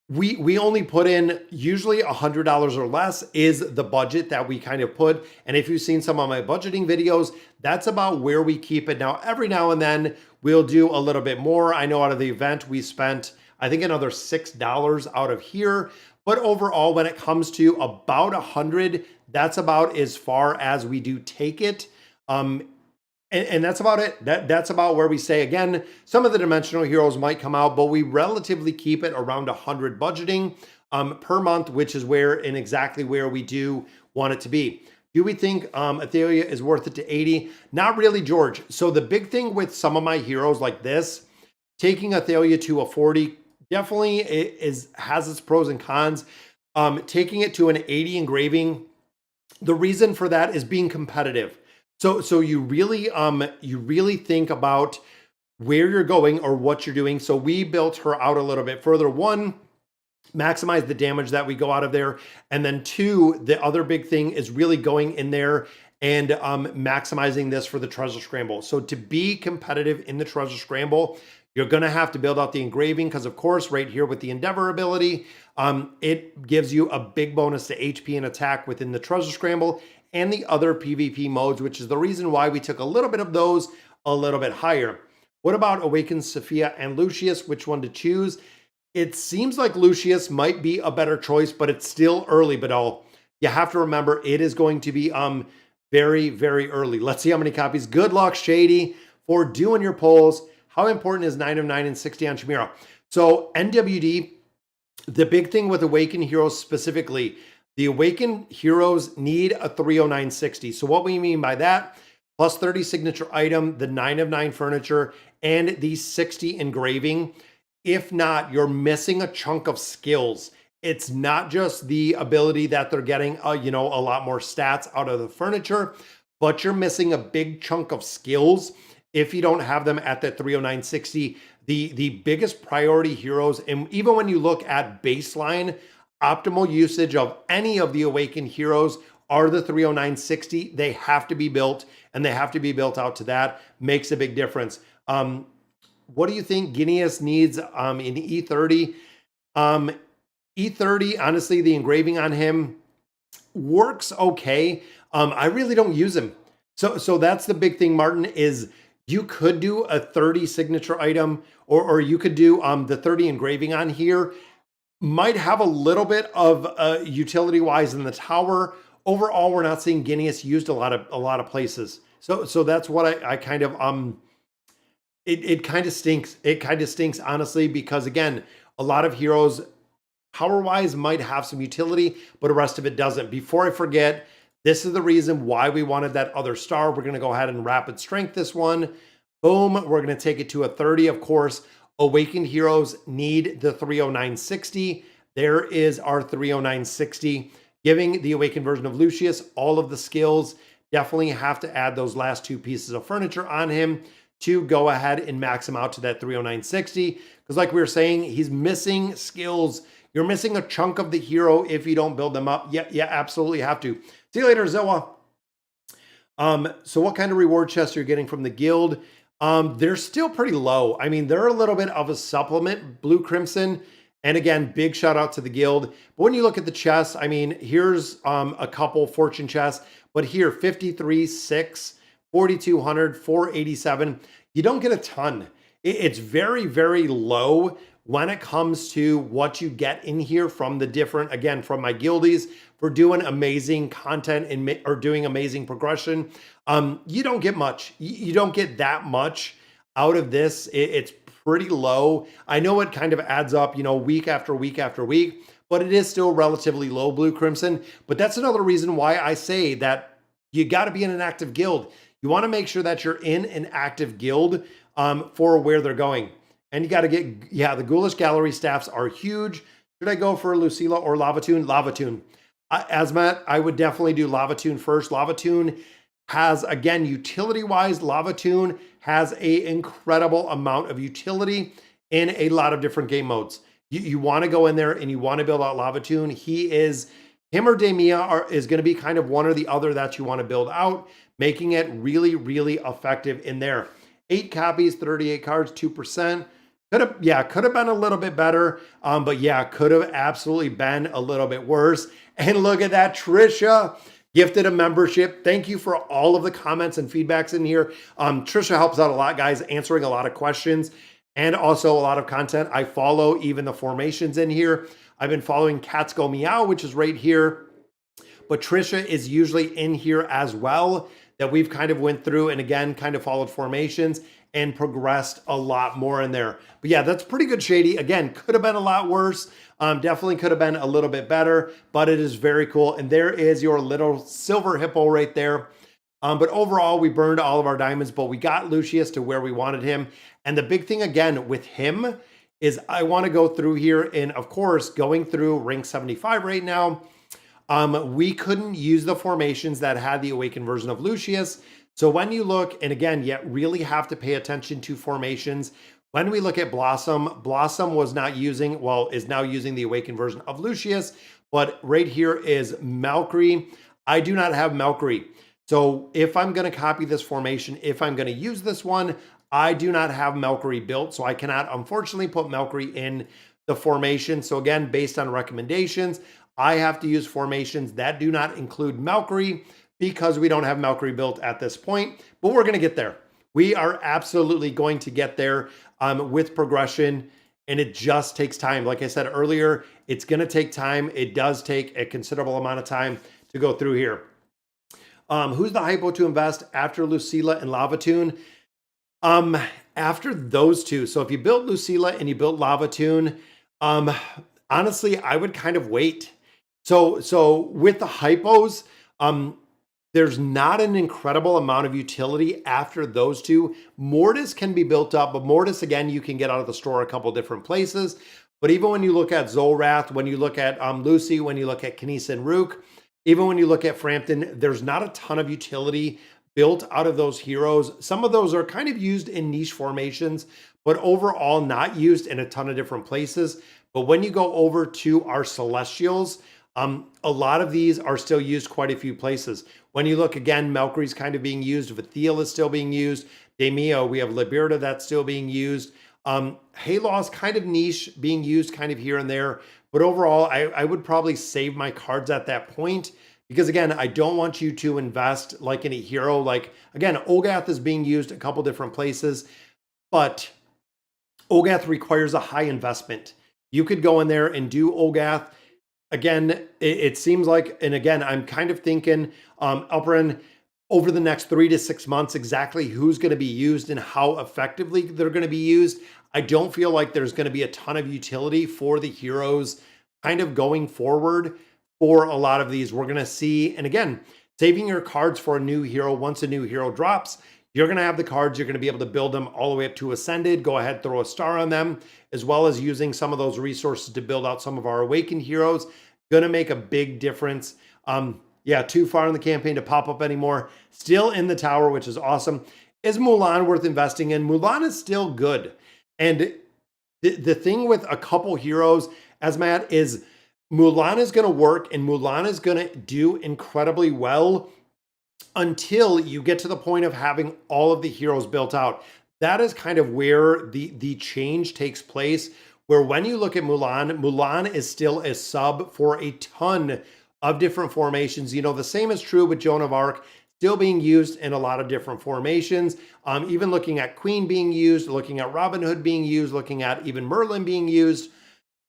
we only put in usually $100 or less is the budget that we kind of put. And if you've seen some of my budgeting videos, that's about where we keep it. Now, every now and then we'll do a little bit more. I know out of the event, we spent, I think, another $6 out of here. But overall, when it comes to about 100, that's about as far as we do take it. And that's about it. That's about where we stay. Again, some of the dimensional heroes might come out, but we relatively keep it around 100 budgeting per month, which is where and exactly where we do want it to be. Do we think Athalia is worth it to 80? Not really, George. So the big thing with some of my heroes like this, taking Athalia to a 40 definitely has its pros and cons. Taking it to an 80 engraving, the reason for that is being competitive. So you really think about where you're going or what you're doing. So we built her out a little bit further. One, maximize the damage that we go out of there. And then two, the other big thing is really going in there and maximizing this for the treasure scramble. So to be competitive in the treasure scramble, you're going to have to build out the engraving because, of course, right here with the Endeavor ability, it gives you a big bonus to HP and attack within the treasure scramble and the other PvP modes, which is the reason why we took a little bit of those a little bit higher. What about Awakened Sophia and Lucius? Which one to choose? It seems like Lucius might be a better choice, but it's still early. But you have to remember it is going to be very, very early. Let's see how many copies. Good luck, Shady, for doing your polls. How important is 9 of 9 and 60 on Chimera? So NWD, the big thing with Awakened Heroes specifically, the Awakened Heroes need a 30960. So what we mean by that, plus 30 signature item, the 9 of 9 furniture, and the 60 engraving. If not, you're missing a chunk of skills. It's not just the ability that they're getting, a lot more stats out of the furniture, but you're missing a big chunk of skills if you don't have them at that 30960. The biggest priority heroes, and even when you look at baseline, optimal usage of any of the Awakened heroes are the 30960. They have to be built, and they have to be built out to that. Makes a big difference. What do you think Guineas needs in E30? E30, honestly, the engraving on him works okay. I really don't use him. So that's the big thing, Martin, is you could do a 30 signature item, or you could do the 30 engraving on here. Might have a little bit of utility-wise in the tower. Overall, we're not seeing Guineas used a lot of places. So that's what I kind of it kind of stinks. It kind of stinks, honestly, because again, a lot of heroes power-wise might have some utility, but the rest of it doesn't. Before I forget, this is the reason why we wanted that other star. We're going to go ahead and rapid strength this one. Boom, we're going to take it to a 30. Of course, Awakened Heroes need the 30960. There is our 30960, giving the Awakened version of Lucius all of the skills. Definitely have to add those last two pieces of furniture on him to go ahead and max him out to that 30960. Because like we were saying, he's missing skills. You're missing a chunk of the hero if you don't build them up. Yeah, absolutely have to. See you later, Zoa. So what kind of reward chests you're getting from the guild? They're still pretty low. I mean, they're a little bit of a supplement, Blue Crimson. And again, big shout out to the guild. But when you look at the chests, I mean, here's a couple fortune chests, but here 53, 6, 4,200, 487. You don't get a ton. It's very, very low when it comes to what you get in here from the different, again, from my guildies for doing amazing content and or doing amazing progression. You don't get much. You don't get that much out of this. It's pretty low. I know it kind of adds up, you know, week after week after week, but it is still relatively low, Blue Crimson. But that's another reason why I say that you got to be in an active guild. You want to make sure that you're in an active guild for where they're going. And you got to get, yeah, the Ghoulish Gallery staffs are huge. Should I go for Lucilla or Lavatoon? Lavatoon. Asmat, I would definitely do Lavatoon first. Lavatoon has, again, utility-wise, Lavatoon has an incredible amount of utility in a lot of different game modes. You want to go in there and you want to build out Lavatoon. Him or Demia is going to be kind of one or the other that you want to build out, making it really, really effective in there. 8 copies, 38 cards, 2%. Could have been a little bit better, but yeah, could have absolutely been a little bit worse. And look at that, Trisha gifted a membership. Thank you for all of the comments and feedbacks in here. Trisha helps out a lot, guys, answering a lot of questions and also a lot of content. I follow even the formations in here. I've been following Cats Go Meow, which is right here, but Trisha is usually in here as well, that we've kind of went through and again, kind of followed formations and progressed a lot more in there. But yeah, that's pretty good, Shady. Again, could have been a lot worse. Definitely could have been a little bit better, but it is very cool. And there is your little silver hippo right there. But overall, we burned all of our diamonds, but we got Lucius to where we wanted him. And the big thing again with him is I want to go through here and of course, going through rank 75 right now, we couldn't use the formations that had the awakened version of Lucius. So when you look, and again, you really have to pay attention to formations. When we look at Blossom, Blossom was not using, well, is now using the awakened version of Lucius, but right here is Malkry. I do not have Malkry. So if I'm going to copy this formation, if I'm going to use this one, I do not have Malkry built. So I cannot, unfortunately, put Malkry in the formation. So again, based on recommendations, I have to use formations that do not include Malkry because we don't have Malkry built at this point, but we're going to get there. We are absolutely going to get there with progression, and it just takes time. Like I said earlier, it's going to take time. It does take a considerable amount of time to go through here. Who's the hypo to invest after Lucilla and Lavatoon? After those two. So if you built Lucilla and you built Lavatoon, honestly, I would kind of wait. So with the hypos, there's not an incredible amount of utility after those two. Mortis can be built up, but Mortis, again, you can get out of the store a couple different places. But even when you look at Zolrath, when you look at Lucy, when you look at Kinesa and Rook, even when you look at Frampton, there's not a ton of utility built out of those heroes. Some of those are kind of used in niche formations, but overall not used in a ton of different places. But when you go over to our Celestials, a lot of these are still used quite a few places. When you look again, Malkry's kind of being used. Vathiel is still being used. Demio, we have Liberta that's still being used. Halaw's kind of niche, being used kind of here and there. But overall, I would probably save my cards at that point. Because again, I don't want you to invest like in a hero. Like, again, Olgath is being used a couple different places. But Olgath requires a high investment. You could go in there and do Olgath. Again, it seems like, and again, I'm kind of thinking, Elperin, over the next 3 to 6 months, exactly who's going to be used and how effectively they're going to be used. I don't feel like there's going to be a ton of utility for the heroes kind of going forward for a lot of these. We're going to see, and again, saving your cards for a new hero. Once a new hero drops, you're going to have the cards. You're going to be able to build them all the way up to Ascended. Go ahead, throw a star on them, as well as using some of those resources to build out some of our Awakened heroes. Going to make a big difference. Yeah, too far in the campaign to pop up anymore. Still in the tower, which is awesome. Is Mulan worth investing in? Mulan is still good. And the thing with a couple heroes, as Matt, is Mulan is going to work and Mulan is going to do incredibly well until you get to the point of having all of the heroes built out. That is kind of where the change takes place, where when you look at Mulan, Mulan is still a sub for a ton of different formations. You know, the same is true with Joan of Arc, still being used in a lot of different formations. Even looking at Queen being used, looking at Robin Hood being used, looking at even Merlin being used.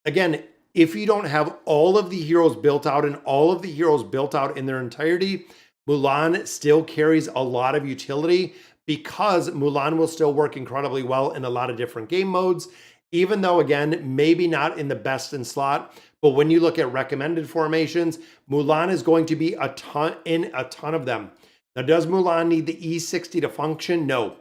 Again, if you don't have all of the heroes built out and all of the heroes built out in their entirety, Mulan still carries a lot of utility because Mulan will still work incredibly well in a lot of different game modes, even though, again, maybe not in the best in slot. But when you look at recommended formations, Mulan is going to be a ton of them. Now, does Mulan need the E60 to function? No.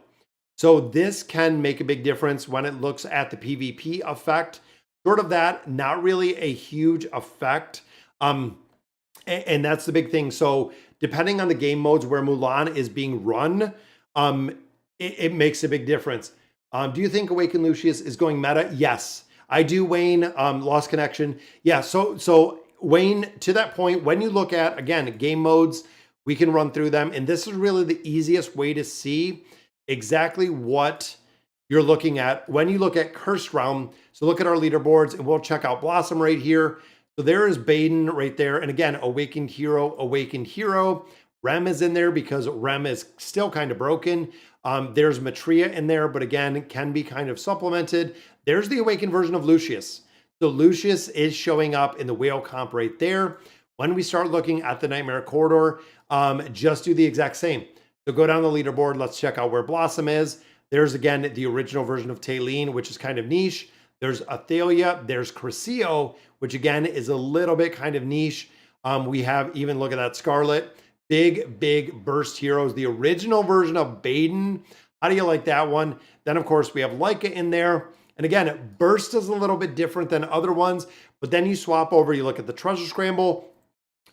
So this can make a big difference when it looks at the PvP effect. Short of that, not really a huge effect. And that's the big thing. So depending on the game modes where Mulan is being run, it makes a big difference. Do you think Awakened Lucius is going meta? Yes, I do, Wayne. Lost connection. Yeah, so Wayne, to that point, when you look at, again, game modes, we can run through them. And this is really the easiest way to see exactly what you're looking at when you look at Cursed Realm. So look at our leaderboards and we'll check out Blossom right here. So there is Baden right there. And again, Awakened Hero. Rem is in there because Rem is still kind of broken. There's Matria in there, but again, can be kind of supplemented. There's the Awakened version of Lucius. So Lucius is showing up in the whale comp right there. When we start looking at the Nightmare Corridor, just do the exact same. So go down the leaderboard. Let's check out where Blossom is. There's, again, the original version of Taylene, which is kind of niche. There's Athalia. There's Crescio, which, again, is a little bit kind of niche. We have even, look at that, Scarlet. Big burst heroes. The original version of Baden. How do you like that one? Then, of course, we have Leica in there. And again, burst is a little bit different than other ones. But then you swap over, you look at the Treasure Scramble.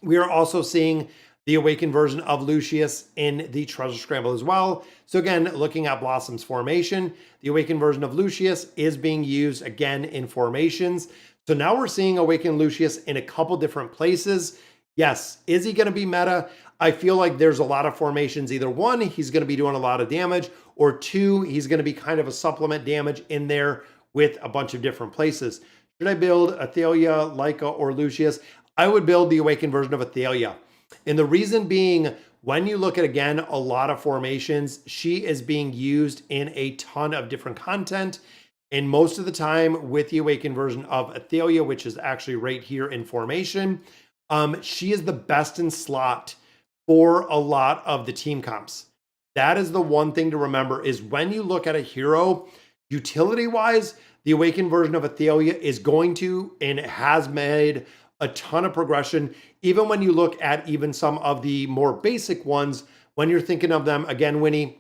We are also seeing the Awakened version of Lucius in the Treasure Scramble as well. So again, looking at Blossom's formation, the Awakened version of Lucius is being used again in formations. So now we're seeing Awakened Lucius in a couple different places. Yes, is he going to be meta? I feel like there's a lot of formations. Either one, he's going to be doing a lot of damage, or two, he's going to be kind of a supplement damage in there with a bunch of different places. Should I build Athalia, Leica, or Lucius? I would build the Awakened version of Athalia. And the reason being, when you look at, again, a lot of formations, she is being used in a ton of different content. And most of the time with the Awakened version of Athalia, which is actually right here in formation, she is the best in slot for a lot of the team comps. That is the one thing to remember, is when you look at a hero, utility-wise, the Awakened version of Athalia is going to and has made a ton of progression. Even when you look at even some of the more basic ones, when you're thinking of them, again, Winnie,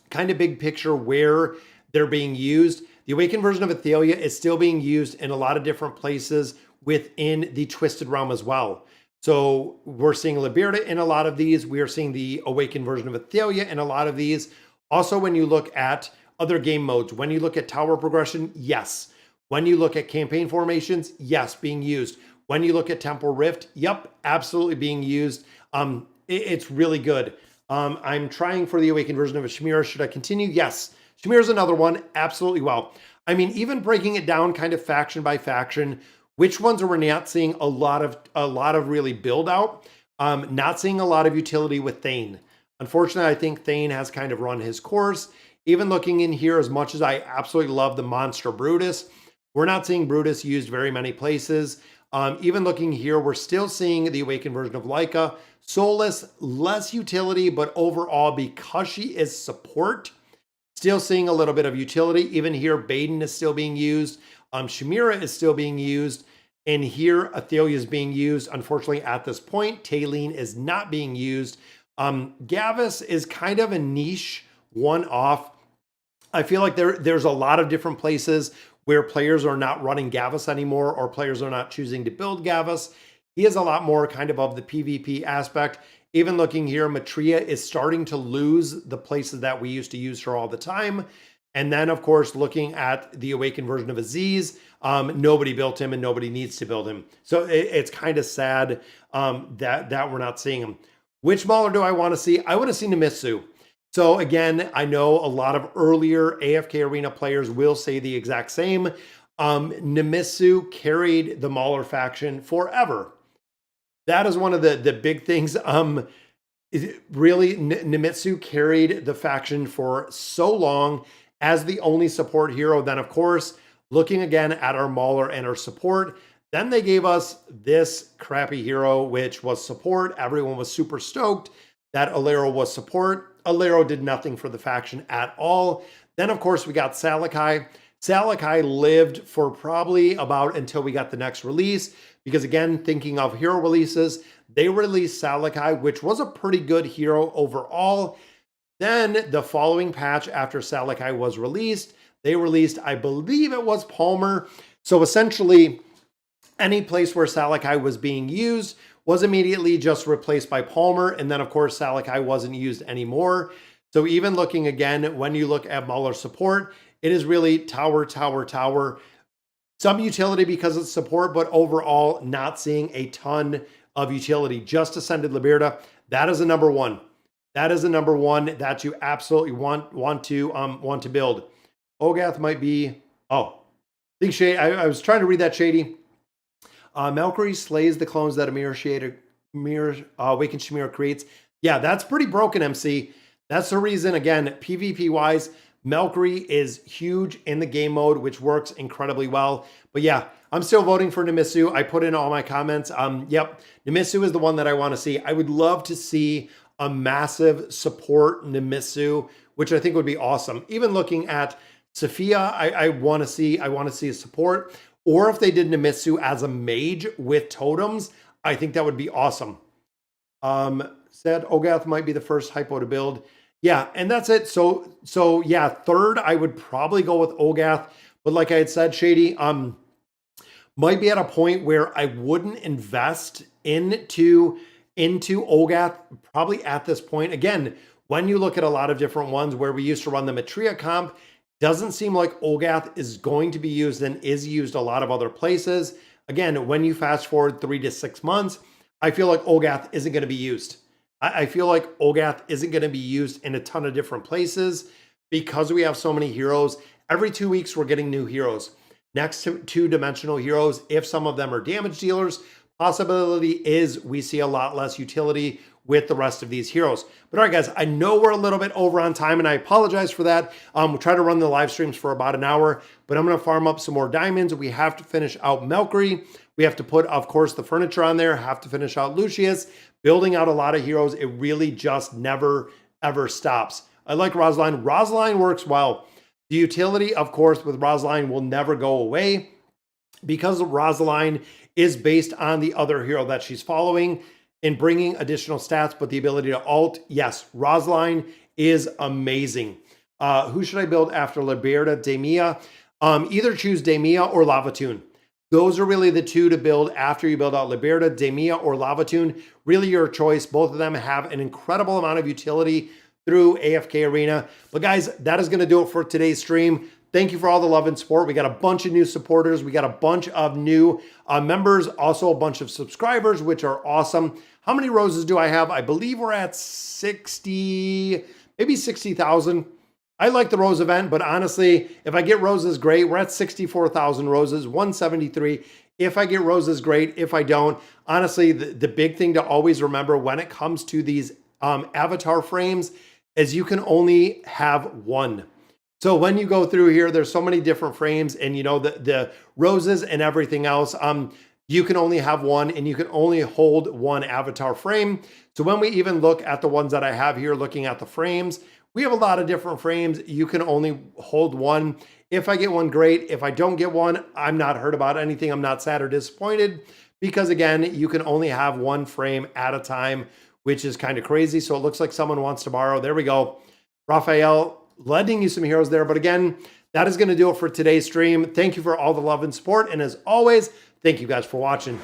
kind of big picture where they're being used. The Awakened version of Athalia is still being used in a lot of different places within the Twisted Realm as well. So we're seeing Liberta in a lot of these. We are seeing the Awakened version of Athalia in a lot of these. Also, when you look at other game modes, when you look at tower progression, yes. When you look at campaign formations, yes, being used. When you look at Temple Rift, yep, absolutely being used. It's really good. I'm trying for the Awakened version of a Shamira. Should I continue? Yes. Shamira's another one. Absolutely well. I mean, even breaking it down kind of faction by faction, which ones are we not seeing a lot of really build out? Not seeing a lot of utility with Thane. Unfortunately, I think Thane has kind of run his course. Even looking in here, as much as I absolutely love the monster Brutus, we're not seeing Brutus used very many places. Even looking here, we're still seeing the Awakened version of Leica. Soulless, less utility, but overall, because she is support, still seeing a little bit of utility. Even here, Baden is still being used. Shamira is still being used. And here, Athalia is being used. Unfortunately, at this point, Taylene is not being used. Gavis is kind of a niche one-off. I feel like there's a lot of different places where players are not running Gavis anymore, or players are not choosing to build Gavis. He is a lot more kind of the PvP aspect. Even looking here, Matria is starting to lose the places that we used to use her all the time. And then, of course, looking at the Awakened version of Aziz, nobody built him and nobody needs to build him. So it's kind of sad that we're not seeing him. Which Mauler do I want to see? I want to see Nemitsu. So again, I know a lot of earlier AFK Arena players will say the exact same. Nemitsu carried the Mauler faction forever. That is one of the big things. Really, Nemitsu carried the faction for so long as the only support hero. Then, of course, looking again at our Mauler and our support, then they gave us this crappy hero, which was support. Everyone was super stoked that Alero was support. Alero did nothing for the faction at all. Then, of course, we got Salakai. Salakai lived for probably about until we got the next release, because again, thinking of hero releases, they released Salakai, which was a pretty good hero overall. Then the following patch after Salakai was released, they released, I believe it was Palmer. So essentially, any place where Salakai was being used was immediately just replaced by Palmer. And then, of course, Salakai wasn't used anymore. So even looking again, when you look at Mauler support, it is really tower, tower, tower. Some utility because it's support, but overall not seeing a ton of utility. Just Ascended Liberta, that is a number one. That is a number one that you absolutely want to build. Ogath might be, I think Shady, I was trying to read that, Shady. Valkyrie slays the clones that Awakened Chimera creates. Yeah, that's pretty broken, MC. That's the reason, again, PvP-wise, Valkyrie is huge in the game mode, which works incredibly well. But yeah, I'm still voting for Nemitsu. I put in all my comments. Yep, Nemitsu is the one that I want to see. I would love to see a massive support Nemitsu, which I think would be awesome. Even looking at Sophia, I want to see a support. Or if they did Nemitsu as a mage with totems, I think that would be awesome. Said Ogath might be the first hypo to build. Yeah, and that's it. So yeah, third, I would probably go with Ogath. But like I had said, Shady, might be at a point where I wouldn't invest into Ogath probably at this point. Again, when you look at a lot of different ones where we used to run the Matria comp, doesn't seem like Ogath is going to be used and is used a lot of other places. Again, when you fast forward 3 to 6 months, I feel like Ogath isn't going to be used. I feel like Ogath isn't going to be used in a ton of different places because we have so many heroes. Every 2 weeks, we're getting new heroes. Next to two-dimensional heroes, if some of them are damage dealers, possibility is we see a lot less utility with the rest of these heroes. But all right, guys, I know we're a little bit over on time, and I apologize for that. We'll try to run the live streams for about an hour, but I'm going to farm up some more diamonds. We have to finish out Valkyrie. We have to put, of course, the furniture on there, have to finish out Lucius, building out a lot of heroes. It really just never, ever stops. I like Rosaline. Rosaline works well. The utility, of course, with Rosaline will never go away because Rosaline is based on the other hero that she's following in bringing additional stats, but the ability to ult, yes, Rosaline is amazing. Who should I build after Liberta? Demia. Either choose Demia or Lavatoon. Those are really the two to build after you build out Liberta, Demia or Lavatoon. Really your choice. Both of them have an incredible amount of utility through AFK Arena. But guys, that is going to do it for today's stream. Thank you for all the love and support. We got a bunch of new supporters. We got a bunch of new members, also a bunch of subscribers, which are awesome. How many roses do I have? I believe we're at 60, maybe 60,000. I like the rose event, but honestly, if I get roses, great. We're at 64,000 roses, 173. If I get roses, great. If I don't, honestly, the big thing to always remember when it comes to these avatar frames is you can only have one. So when you go through here, there's so many different frames, and you know the roses and everything else, you can only have one, and you can only hold one avatar frame. So when we even look at the ones that I have here, looking at the frames, We have a lot of different frames. You can only hold one. If I get one, great. If I don't get one, I'm not hurt about anything. I'm not sad or disappointed because again, you can only have one frame at a time, which is kind of crazy. So it looks like someone wants to borrow. There we go. Raphael lending you some heroes there. But again, that is going to do it for today's stream. Thank you for all the love and support. And as always, thank you guys for watching.